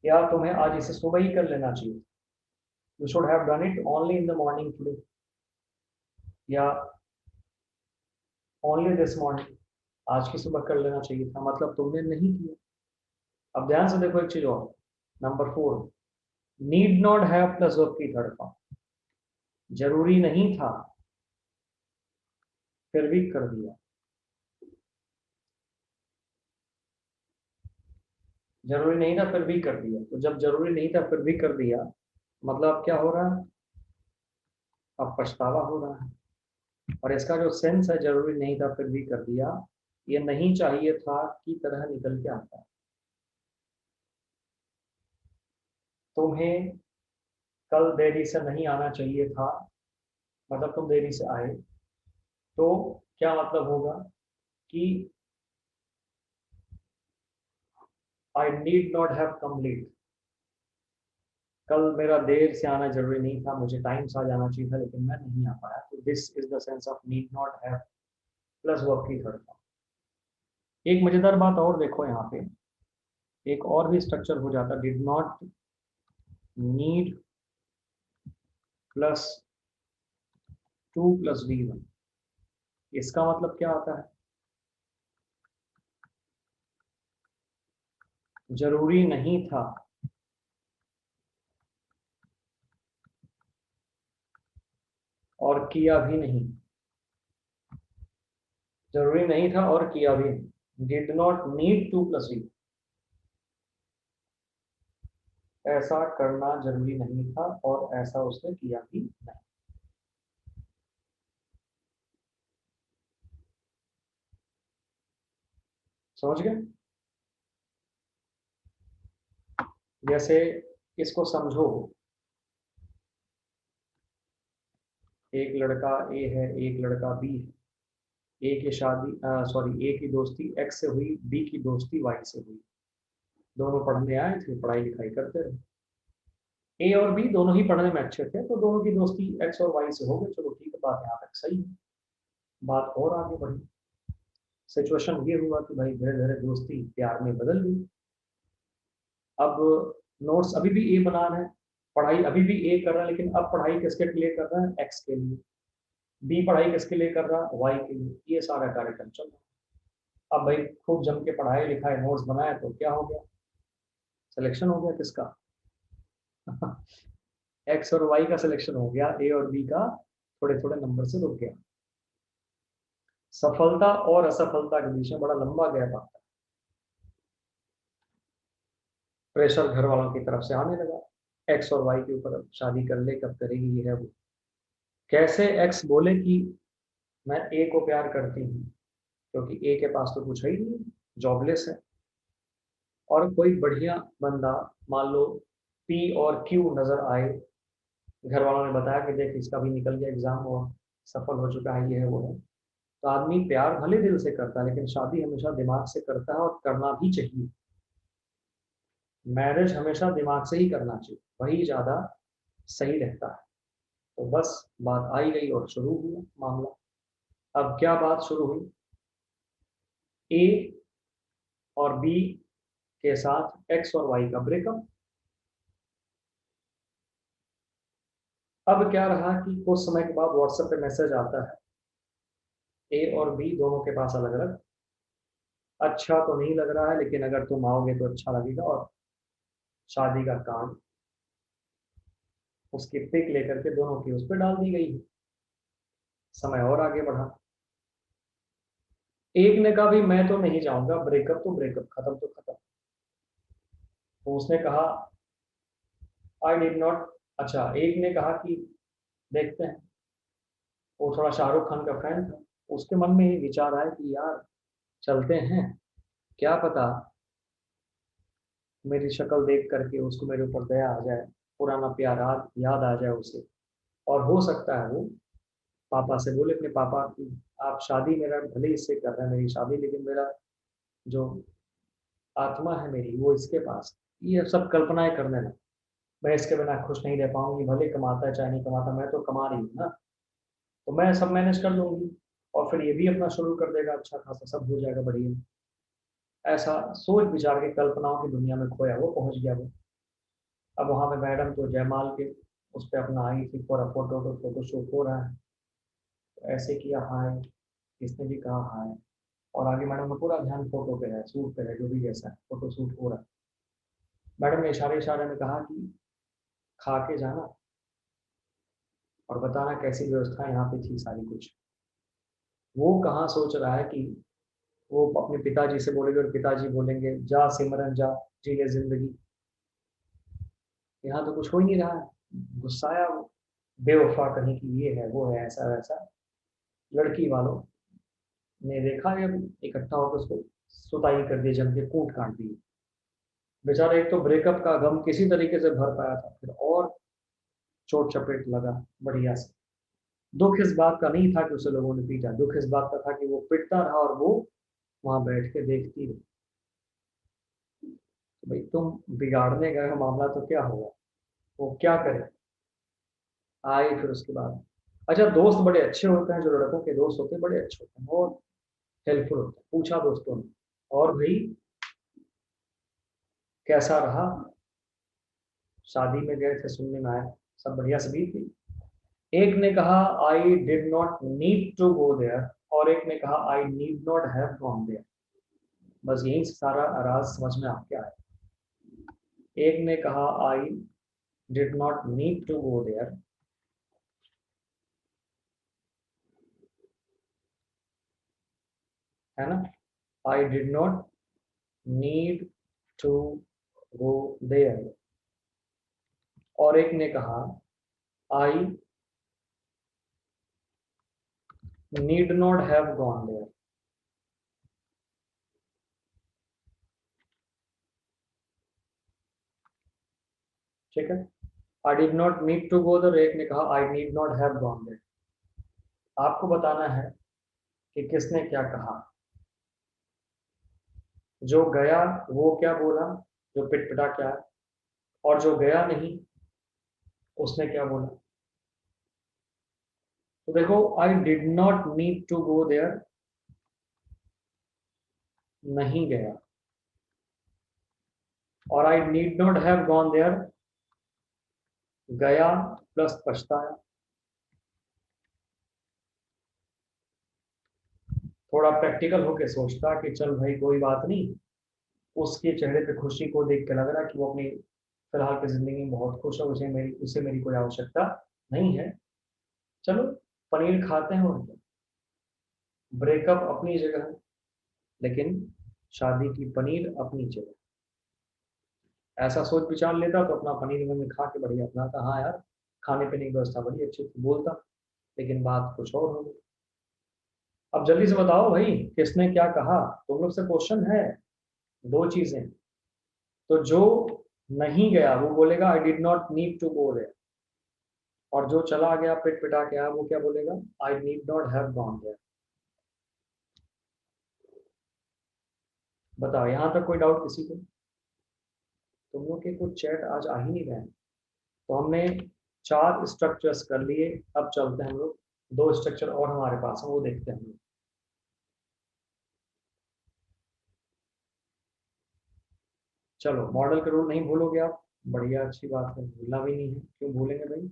या तुम्हें आज इसे सुबह ही कर लेना चाहिए। You should have done it only in the morning today, या ओनली दिस मॉर्निंग, आज की सुबह कर लेना चाहिए था, मतलब तुमने नहीं किया। अब ध्यान से देखो एक चीज और, number 4, need not have plus verb की थर्ड फॉर्म, जरूरी नहीं था फिर भी कर दिया। जरूरी नहीं था फिर भी कर दिया, तो जब जरूरी नहीं था फिर भी कर दिया, मतलब अब क्या हो रहा है, अब पछतावा हो रहा है। और इसका जो सेंस है, जरूरी नहीं था फिर भी कर दिया, ये नहीं चाहिए था की तरह निकल के आता है। तुम्हें कल देरी से नहीं आना चाहिए था, मतलब तुम देरी से आए, तो क्या मतलब होगा कि I need not have come late, कल मेरा देर से आना जरूरी नहीं था, मुझे टाइम से आ जाना चाहिए था लेकिन मैं नहीं आ पाया, तो this is the sense of need not have plus verb की थर्ड फॉर्म। एक मजेदार बात और देखो यहाँ पे, एक और भी स्ट्रक्चर हो जाता, did not need plus 2 + V1, इसका मतलब क्या आता है, जरूरी नहीं था और किया भी नहीं, जरूरी नहीं था और किया भी नहीं, डिड नॉट नीड 2 + V, ऐसा करना जरूरी नहीं था और ऐसा उसने किया भी नहीं। समझ गए? जैसे इसको समझो, एक लड़का ए है, एक लड़का बी है, ए की शादी सॉरी ए की दोस्ती एक्स से हुई, बी की दोस्ती वाई से हुई, दोनों पढ़ने आए थे, पढ़ाई लिखाई करते रहे, ए और बी दोनों ही पढ़ने में अच्छे थे, तो दोनों की दोस्ती एक्स और वाई से हो गई, चलो ठीक है, बात यहाँ तक सही है। बात और आगे बढ़ी, सिचुएशन ये हुआ कि भाई धीरे धीरे दोस्ती प्यार में बदल गई। अब नोट्स अभी भी ए बना रहे हैं, पढ़ाई अभी भी ए कर रहा है, लेकिन अब पढ़ाई किसके लिए कर रहा है, एक्स के लिए, बी पढ़ाई किसके लिए कर रहा है, वाई के लिए, ये सारा कार्यक्रम चल रहा है। अब भाई खूब जम के पढ़ाई लिखाई नोट्स बनाए तो क्या हो गया, सिलेक्शन हो गया किसका, एक्स और वाई का सिलेक्शन हो गया, ए और बी का थोड़े थोड़े नंबर से रुक गया। सफलता और असफलता के बीच में बड़ा लंबा गैप आता है, प्रेशर घर वालों की तरफ से आने लगा, एक्स और वाई के ऊपर, शादी कर ले, कब करेगी, ये है वो। कैसे एक्स बोले कि मैं ए को प्यार करती हूँ, क्योंकि ए के पास तो कुछ है ही नहीं, जॉबलेस है, और कोई बढ़िया बंदा, मान लो पी और क्यू नजर आए, घर वालों ने बताया कि देख इसका भी निकल गया एग्जाम और सफल हो चुका है, ये है वो है, तो आदमी प्यार भले दिल से करता है लेकिन शादी हमेशा दिमाग से करता है, और करना भी चाहिए, मैरिज हमेशा दिमाग से ही करना चाहिए, वही ज्यादा सही रहता है। तो बस बात आई गई और शुरू हुआ मामला। अब क्या बात शुरू हुई, ए और बी के साथ एक्स और वाई का ब्रेकअप। अब क्या रहा कि कुछ समय के बाद व्हाट्सएप पे मैसेज आता है, ए और बी दोनों के पास अलग अलग, अच्छा तो नहीं लग रहा है लेकिन अगर तुम आओगे तो अच्छा लगेगा, और शादी का कार्ड, उसकी पिक लेकर के दोनों की उस पर डाल दी गई है। समय और आगे बढ़ा, एक ने कहा भी मैं तो नहीं जाऊंगा, ब्रेकअप तो ब्रेकअप, खत्म तो खत्म, तो उसने कहा आई डिड नॉट, अच्छा एक ने कहा कि देखते हैं, वो थोड़ा शाहरुख खान का फैन था, उसके मन में ये विचार आया कि यार चलते हैं, क्या पता मेरी शक्ल देख करके उसको मेरे ऊपर दया आ जाए, पुराना प्यार याद आ जाए उसे, और हो सकता है वो पापा से बोले अपने पापा की, आप शादी मेरा भले इससे कर रहे हैं मेरी शादी, लेकिन मेरा जो आत्मा है मेरी वो इसके पास, ये सब कल्पनाएं करने लगा, मैं इसके बिना खुश नहीं रह पाऊंगी, भले कमाता है चाहे नहीं कमाता, मैं तो कमा रही हूँ ना, तो मैं सब मैनेज कर लूंगी, और फिर ये भी अपना शुरू कर देगा, अच्छा खासा सब हो जाएगा बढ़िया। ऐसा सोच विचार के कल्पनाओं की दुनिया में खोया वो पहुंच गया वो। अब वहां पे मैडम तो जयमाल के उस पर अपना आई थी, पूरा फोटो तो फोटो शूट हो रहा है, तो ऐसे किया हाय, इसने भी कहा हाय, और आगे मैडम का पूरा ध्यान फोटो पे है, सूट पे है, जो भी जैसा है फोटो शूट हो रहा है। मैडम ने इशारे इशारे में कहा कि खा के जाना और बताना कैसी व्यवस्था यहाँ पे थी सारी कुछ। वो कहाँ सोच रहा है कि वो अपने पिताजी से बोलेंगे और पिताजी बोलेंगे जा सिमरन जा, जी ले जिंदगी। यहाँ तो कुछ हो ही नहीं रहा है। गुस्साया वो, बेवफा कहीं की ये है वो है ऐसा वैसा। लड़की वालों ने देखा जब इकट्ठा होकर उसको सुताई कर दिया, जम के कूट काट दिए। बेचारा एक तो ब्रेकअप का गम किसी तरीके से भर पाया था, फिर और चोट चपेट लगा बढ़िया से। दुख इस बात का नहीं था कि उसे लोगों ने पीटा, दुख इस बात का था कि वो पिटता रहा और वो वहां बैठ के देखती रही। तो भाई तुम बिगाड़ने गए हो मामला तो क्या होगा, वो क्या करे। आए फिर उसके बाद, अच्छा दोस्त बड़े अच्छे होते हैं, जो लड़कों के दोस्त होते हैं बड़े अच्छे होते हैं, बहुत हेल्पफुल होते हैं। पूछा दोस्तों ने और भाई कैसा रहा, शादी में गए थे सुनने में आया सब बढ़िया से बीती। एक ने कहा I did not need to go there, और एक ने कहा I need not have gone there. बस यही से सारा राज समझ में आपके आया। एक ने कहा I did not need to go there, है ना, I did not need to go there. और एक ने कहा I need not have gone there. ठीक है, I did not need to go there, एक ने कहा I need not have gone there. आपको बताना है कि किसने क्या कहा। जो गया वो क्या बोला, जो पिटपिटा क्या, और जो गया नहीं उसने क्या बोला। तो देखो I did not need to go there, नहीं गया, और I need not have gone there, गया प्लस पछताया। थोड़ा प्रैक्टिकल होके सोचता कि चल भाई कोई बात नहीं, उसके चेहरे पे खुशी को देख के लग रहा कि वो अपनी फिलहाल की जिंदगी में बहुत खुश है, उसे मेरी कोई आवश्यकता नहीं है, चलो पनीर खाते हैं और क्या। ब्रेकअप अपनी जगह है, लेकिन शादी की पनीर अपनी जगह। ऐसा सोच विचार लेता तो अपना पनीर में खा के बढ़िया अपना था, हाँ यार खाने पीने की व्यवस्था बड़ी अच्छी थी बोलता। लेकिन बात कुछ और हो गई। अब जल्दी से बताओ भाई किसने क्या कहा, तुम लोग से क्वेश्चन है। दो चीजें, तो जो नहीं गया वो बोलेगा I did not need to go there, और जो चला गया पिट पिटा के आया वो क्या बोलेगा, I need not have gone there. बताओ यहाँ तक कोई डाउट किसी को। तुम लोग के कुछ चैट आज आ ही नहीं रहे हैं। तो हमने 4 स्ट्रक्चर्स कर लिए, अब चलते हैं हम लोग 2 स्ट्रक्चर और हमारे पास है वो देखते हैं हम लोग। चलो मॉडल के रूल नहीं भूलोगे आप, बढ़िया अच्छी बात है, भूलना भी नहीं है, क्यों भूलेंगे भाई।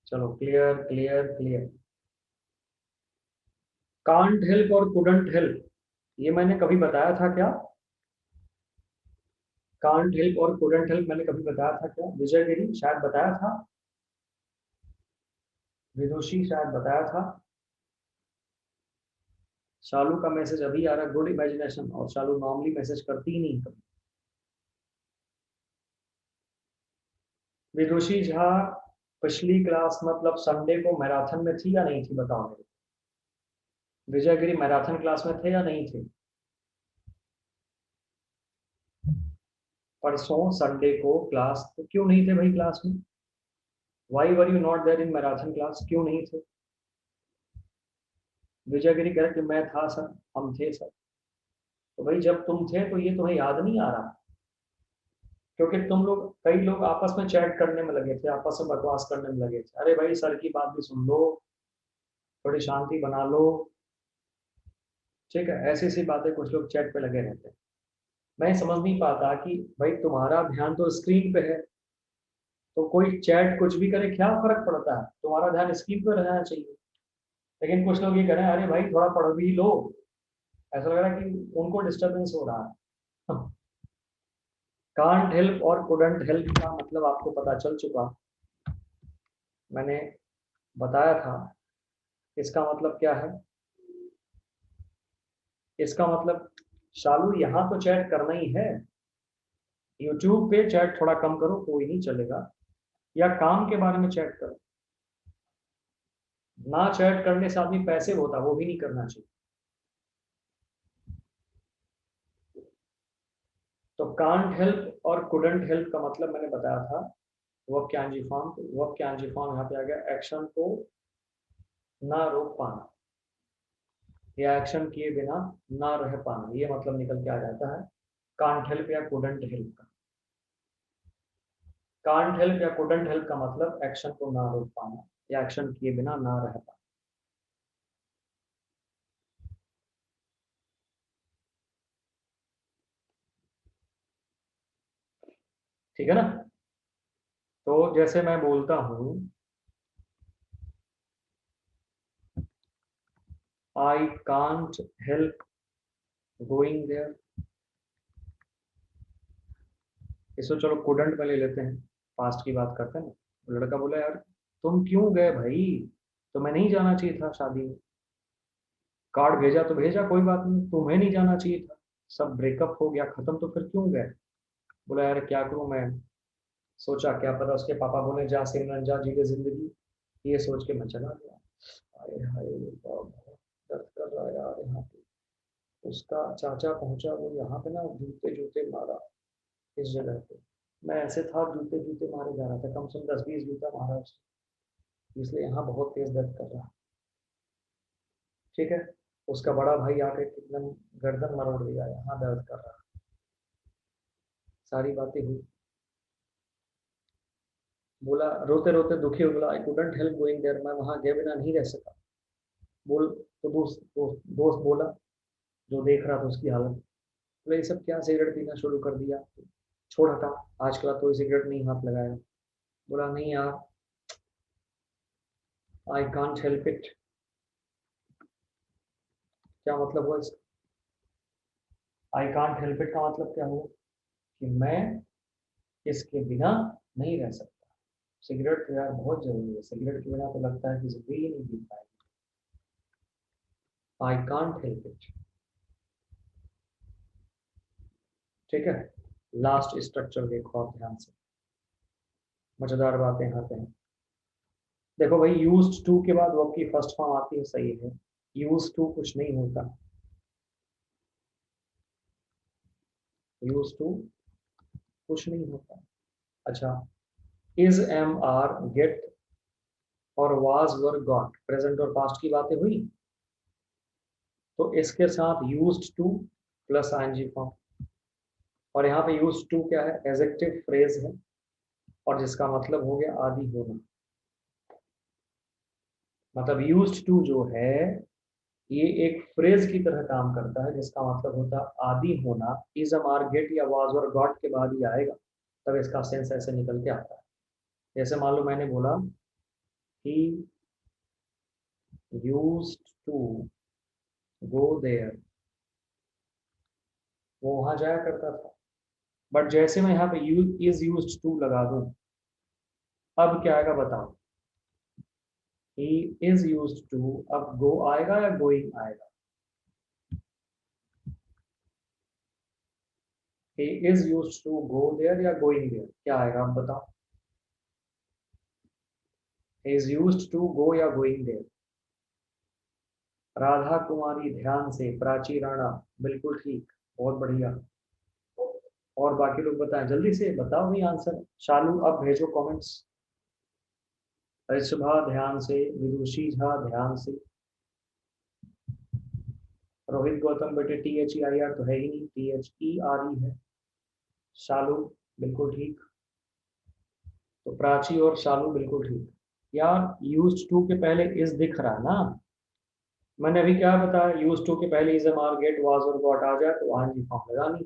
चलो clear clear clear. Can't help और कुडंट हेल्प, ये मैंने कभी बताया था क्या। कांट हेल्प और कुडंट हेल्प मैंने कभी बताया था क्या, विजय गिरी शायद बताया था, विदुषी शायद बताया था। शालू का मैसेज अभी आ रहा, गुड इमेजिनेशन, और शालू नॉर्मली मैसेज करती ही नहीं कभी। विदुषी झा पिछली क्लास मतलब संडे को मैराथन में थी या नहीं थी बताओ मेरे। विजय गिरी मैराथन क्लास में थे या नहीं थे। परसों संडे को क्लास तो क्यों नहीं थे भाई क्लास में, why were you not there in marathon class, क्यों नहीं थे। विजय गिरी कह रहे कि मैं था सर, हम थे सर। तो भाई जब तुम थे तो ये तुम्हें याद नहीं आ रहा, क्योंकि तुम लोग कई लोग आपस में चैट करने में लगे थे, आपस में बकवास करने में लगे थे। अरे भाई सर की बात भी सुन लो, थोड़ी शांति बना लो। ठीक है, ऐसी ऐसी बातें कुछ लोग चैट पे लगे रहते हैं। मैं समझ नहीं पाता कि भाई तुम्हारा ध्यान तो स्क्रीन पे है, तो कोई चैट कुछ भी करे क्या फर्क पड़ता है, तुम्हारा ध्यान स्क्रीन पे रहना चाहिए। लेकिन कुछ लोग ये कह रहे हैं अरे भाई थोड़ा पढ़ भी लो, ऐसा लग रहा है कि उनको डिस्टरबेंस हो रहा है। कांट हेल्प और कुडंट हेल्प का मतलब आपको पता चल चुका, मैंने बताया था। इसका मतलब क्या है? इसका मतलब शालू यहाँ तो चैट करना ही है, यूट्यूब पे चैट थोड़ा कम करो, कोई नहीं चलेगा, या काम के बारे में चैट करो। ना चैट करने से आदमी पैसे होता, वो भी नहीं करना चाहिए। तो कांट हेल्प और कुडंट हेल्प का मतलब मैंने बताया था, वाक्यांशी फॉर्म। वाक्यांशी फॉर्म यहाँ पे आ गया, एक्शन को ना रोक पाना या एक्शन किए बिना ना रह पाना, ये मतलब निकल के आ जाता है कांट हेल्प या कुडंट हेल्प का। कांट हेल्प या कुडंट हेल्प का मतलब एक्शन को ना रोक पाना या एक्शन किए बिना ना रह पाना। ठीक है ना? तो जैसे मैं बोलता हूं, I can't help going there, इसको चलो कुडंट में ले लेते हैं, पास्ट की बात करते हैं ना। लड़का बोला यार तुम क्यों गए भाई, तुम्हें नहीं जाना चाहिए था शादी में, कार्ड भेजा तो भेजा कोई बात नहीं, तुम्हें नहीं जाना चाहिए था, सब ब्रेकअप हो गया खत्म, तो फिर क्यों गए? बोला यार क्या करूं मैं, सोचा क्या पता उसके पापा बोले जा सिमरन जा जी ले जिंदगी, ये सोच के मैं चला गया। हाय हाय बहुत दर्द कर रहा है यार यहाँ पे। उसका चाचा पहुंचा, वो यहाँ पे ना जूते जूते मारा इस जगह पे, मैं ऐसे था जूते जूते मारे जा रहा था, कम से कम 10-20 जूता मारा उसने, इसलिए यहाँ बहुत तेज दर्द कर रहा है। ठीक है, उसका बड़ा भाई आके एकदम गर्दन मरोड़ दिया, यहाँ दर्द कर रहा है। सारी बातें हुई, बोला रोते रोते दुखी हो, बोला I couldn't help going there, मैं वहां गए बिना नहीं रह सका। बोल तो दोस्त बोला, जो देख रहा था उसकी हालत, बोले ये सब क्या, सिगरेट पीना शुरू कर दिया, छोड़ हटा, आज के बाद कोई सिगरेट नहीं हाथ लगाया। बोला नहीं यार, आई कांट हेल्प इट। क्या मतलब हुआ इसका? आई कांट हेल्प इट का मतलब क्या हुआ कि मैं इसके बिना नहीं रह सकता। सिगरेट तो यार बहुत जरूरी है, सिगरेट के बिना तो लगता है कि जिंदगी नहीं जी पाएगी। I can't help it. ठीक है, लास्ट स्ट्रक्चर देखो आप ध्यान से, मजेदार बातें यहाँ पे हैं। देखो भाई, यूज्ड टू के बाद वर्ब की फर्स्ट फॉर्म आती है, सही है, यूज्ड टू कुछ नहीं होता, यूज्ड टू कुछ नहीं होता। अच्छा, इज एम आर गेट और वाज वर गॉट, प्रेजेंट और पास्ट की बातें हुई, तो इसके साथ used to plus ING form, और यहाँ पे यूज्ड टू क्या है, एडजेक्टिव फ्रेज है, और जिसका मतलब हो गया आदि होना। मतलब यूज्ड टू जो है ये एक फ्रेज की तरह काम करता है, जिसका मतलब होता है आदि होना, इज एम आर गेट या वाज और गॉट के बाद ही आएगा, तब इसका सेंस ऐसे निकल के आता है। जैसे मान लो मैंने बोला he used to go there, वो वहां जाया करता था, बट जैसे मैं यहाँ पे इज यूज्ड टू लगा दूं, अब क्या आएगा बताओ? ही इज यूज्ड टू, अब गो आएगा या गोइंग आएगा? He is used to go there या गोइंग देयर, क्या आएगा आप बताओ? He is used to go या गोइंग देयर? राधा कुमारी ध्यान से, प्राची राणा बिल्कुल ठीक, बहुत बढ़िया। और बाकी लोग बताएं, जल्दी से बताओ भाई आंसर। शालू अब भेजो कमेंट्स। रिषभा ध्यान से, विदुषी झा ध्यान से, रोहित गौतम बेटे THEIR तो है ही नहीं, THERE है। शालू बिल्कुल ठीक, तो प्राची और शालू बिल्कुल ठीक। यार यूज टू के पहले इज दिख रहा ना, मैंने अभी क्या बताया, यूज टू के पहले is am are get was और गॉट आ जाए तो वहां जी फॉर्म लगा नहीं,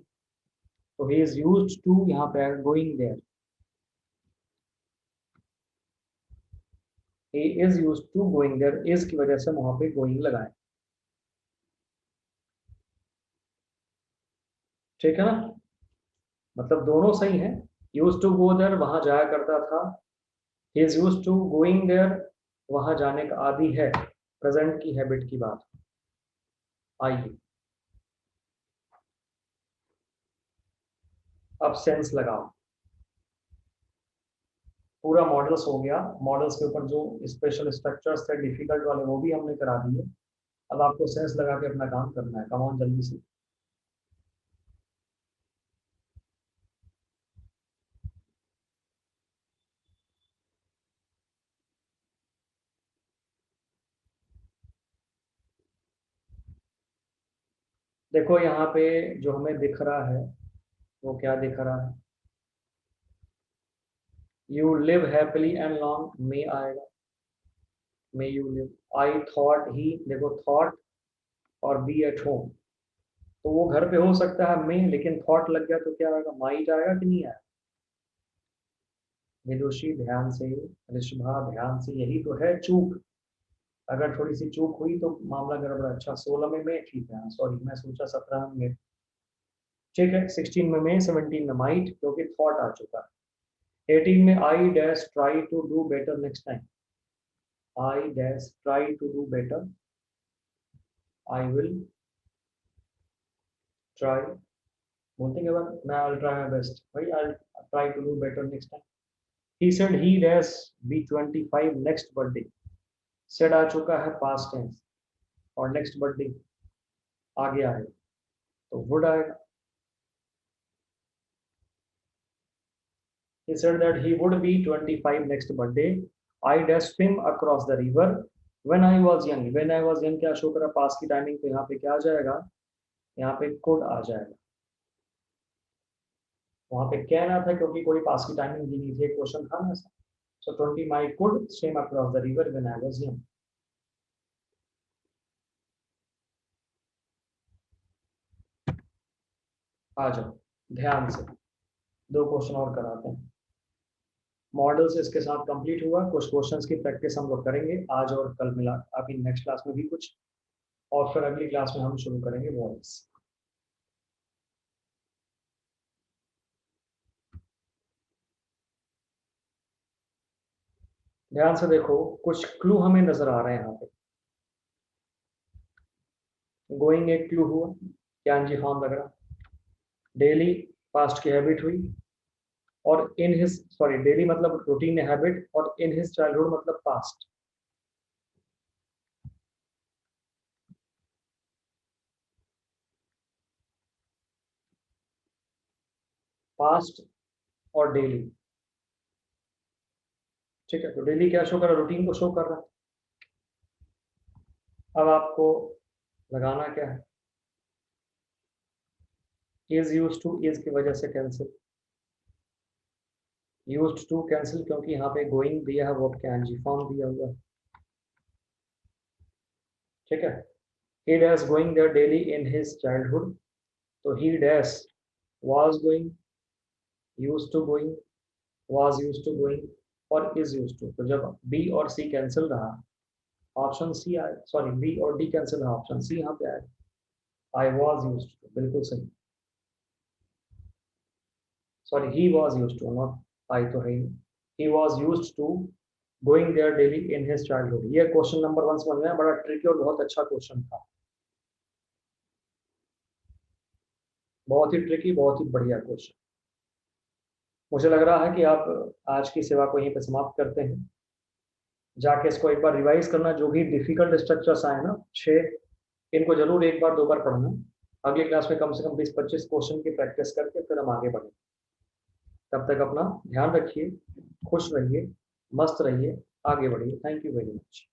तो ही इज यूज टू यहाँ पे going there. he is used to going there, is की वजह से वहां पे going लगाएं, ठीक है ना, मतलब दोनों सही है। यूज टू गो देयर वहां जाया करता था, he is use to going there वहां जाने का आदि है, प्रेजेंट की हैबिट की बात। आइए अब सेंस लगाओ, पूरा मॉडल्स हो गया, मॉडल्स के ऊपर जो स्पेशल स्ट्रक्चर्स थे डिफिकल्ट वाले वो भी हमने करा दिए। अब आपको सेंस लगा के अपना काम करना है, कम ऑन जल्दी से। देखो यहाँ पे जो हमें दिख रहा है वो क्या दिख रहा है, you live happily and long, may आएगा, may you live. I thought he, देखो थॉट और बी एट होम, तो वो घर पे हो सकता है मे, लेकिन थॉट लग गया तो क्या आएगा, माइट आएगा कि नहीं आएगा। विदुषी ध्यान से, ऋषभा ध्यान से, यही तो है चूक, अगर थोड़ी सी चूक हुई तो मामला गड़बड़ा। अच्छा 16 में मैं ठीक है, सॉरी मैं सोचा 17 में, ठीक है 16 में मैं, 17 में माइट क्योंकि थॉट आ चुका है। 18 में I dash try to do better next time, I dash try to do better, I will try, बोलते हैं मैं आई ट्राई माय बेस्ट, भाई I try to do better next time. He said he dash be 25 next birthday, said आ चुका है past tense और next birthday आगे आएगा तो वुड आएगा। He said that he would be 25 next birthday. I dash swim across the river when I was young. When I was young क्या show करा, पास की टाइमिंग, तो यहाँ पे क्या आ जाएगा, यहाँ पे could आ जाएगा। वहां पे कहना था क्योंकि कोई पास की टाइमिंग दी नहीं थी, क्वेश्चन था ना ऐसा। So 20 my could swim across the river when I was young. आ जाओ ध्यान से, दो क्वेश्चन और कराते हैं। मॉडल्स इसके साथ कंप्लीट हुआ, कुछ क्वेश्चंस की प्रैक्टिस हम लोग करेंगे आज और कल मिला, अभी नेक्स्ट क्लास में भी कुछ, और फिर अगली क्लास में हम शुरू करेंगे वॉइस। ध्यान से देखो, कुछ क्लू हमें नजर आ रहे हैं यहाँ पे। गोइंग एक क्लू हुआ, कैन जी फॉर्म लग रहा, डेली पास्ट की हैबिट हुई, और इन हिज, सॉरी डेली मतलब रूटीन हैबिट, और इन हिज चाइल्डहुड मतलब पास्ट। पास्ट और डेली, ठीक है, तो डेली क्या शो कर रहा है, रूटीन को शो कर रहा है। अब आपको लगाना क्या है, इज यूज टू, इज की वजह से कैंसिल, यूज टू कैंसिल क्योंकि यहाँ पे गोइंग दिया है, वर्ब कैन जी फॉर्म दिया हुआ है, ठीक है। He dash going there daily in his childhood, तो he dash was going, used to going, was used to going, और is used to, तो जब B और C कैंसिल रहा, ऑप्शन सी आए, सॉरी B और D कैंसिल रहा, option C यहाँ पे आए, I was used to, बिल्कुल सही, sorry he was used to, not I तो है ही, he was used to going there daily in his childhood। ये क्वेश्चन नंबर 1 समझ में, बड़ा ट्रिकी और बहुत अच्छा क्वेश्चन था, बहुत ही ट्रिकी, बहुत ही बढ़िया क्वेश्चन। मुझे लग रहा है कि आप आज की सेवा को यहीं पे समाप्त करते हैं, जाके इसको एक बार रिवाइज करना, जो भी डिफिकल्ट स्ट्रक्चर्स आए ना 6, इनको जरूर एक बार 2 बार पढ़ना, अगली क्लास में कम से कम 20-25 क्वेश्चन की प्रैक्टिस करके फिर हम आगे बढ़ें। तब तक अपना ध्यान रखिए, खुश रहिए, मस्त रहिए, आगे बढ़िए। Thank you very much.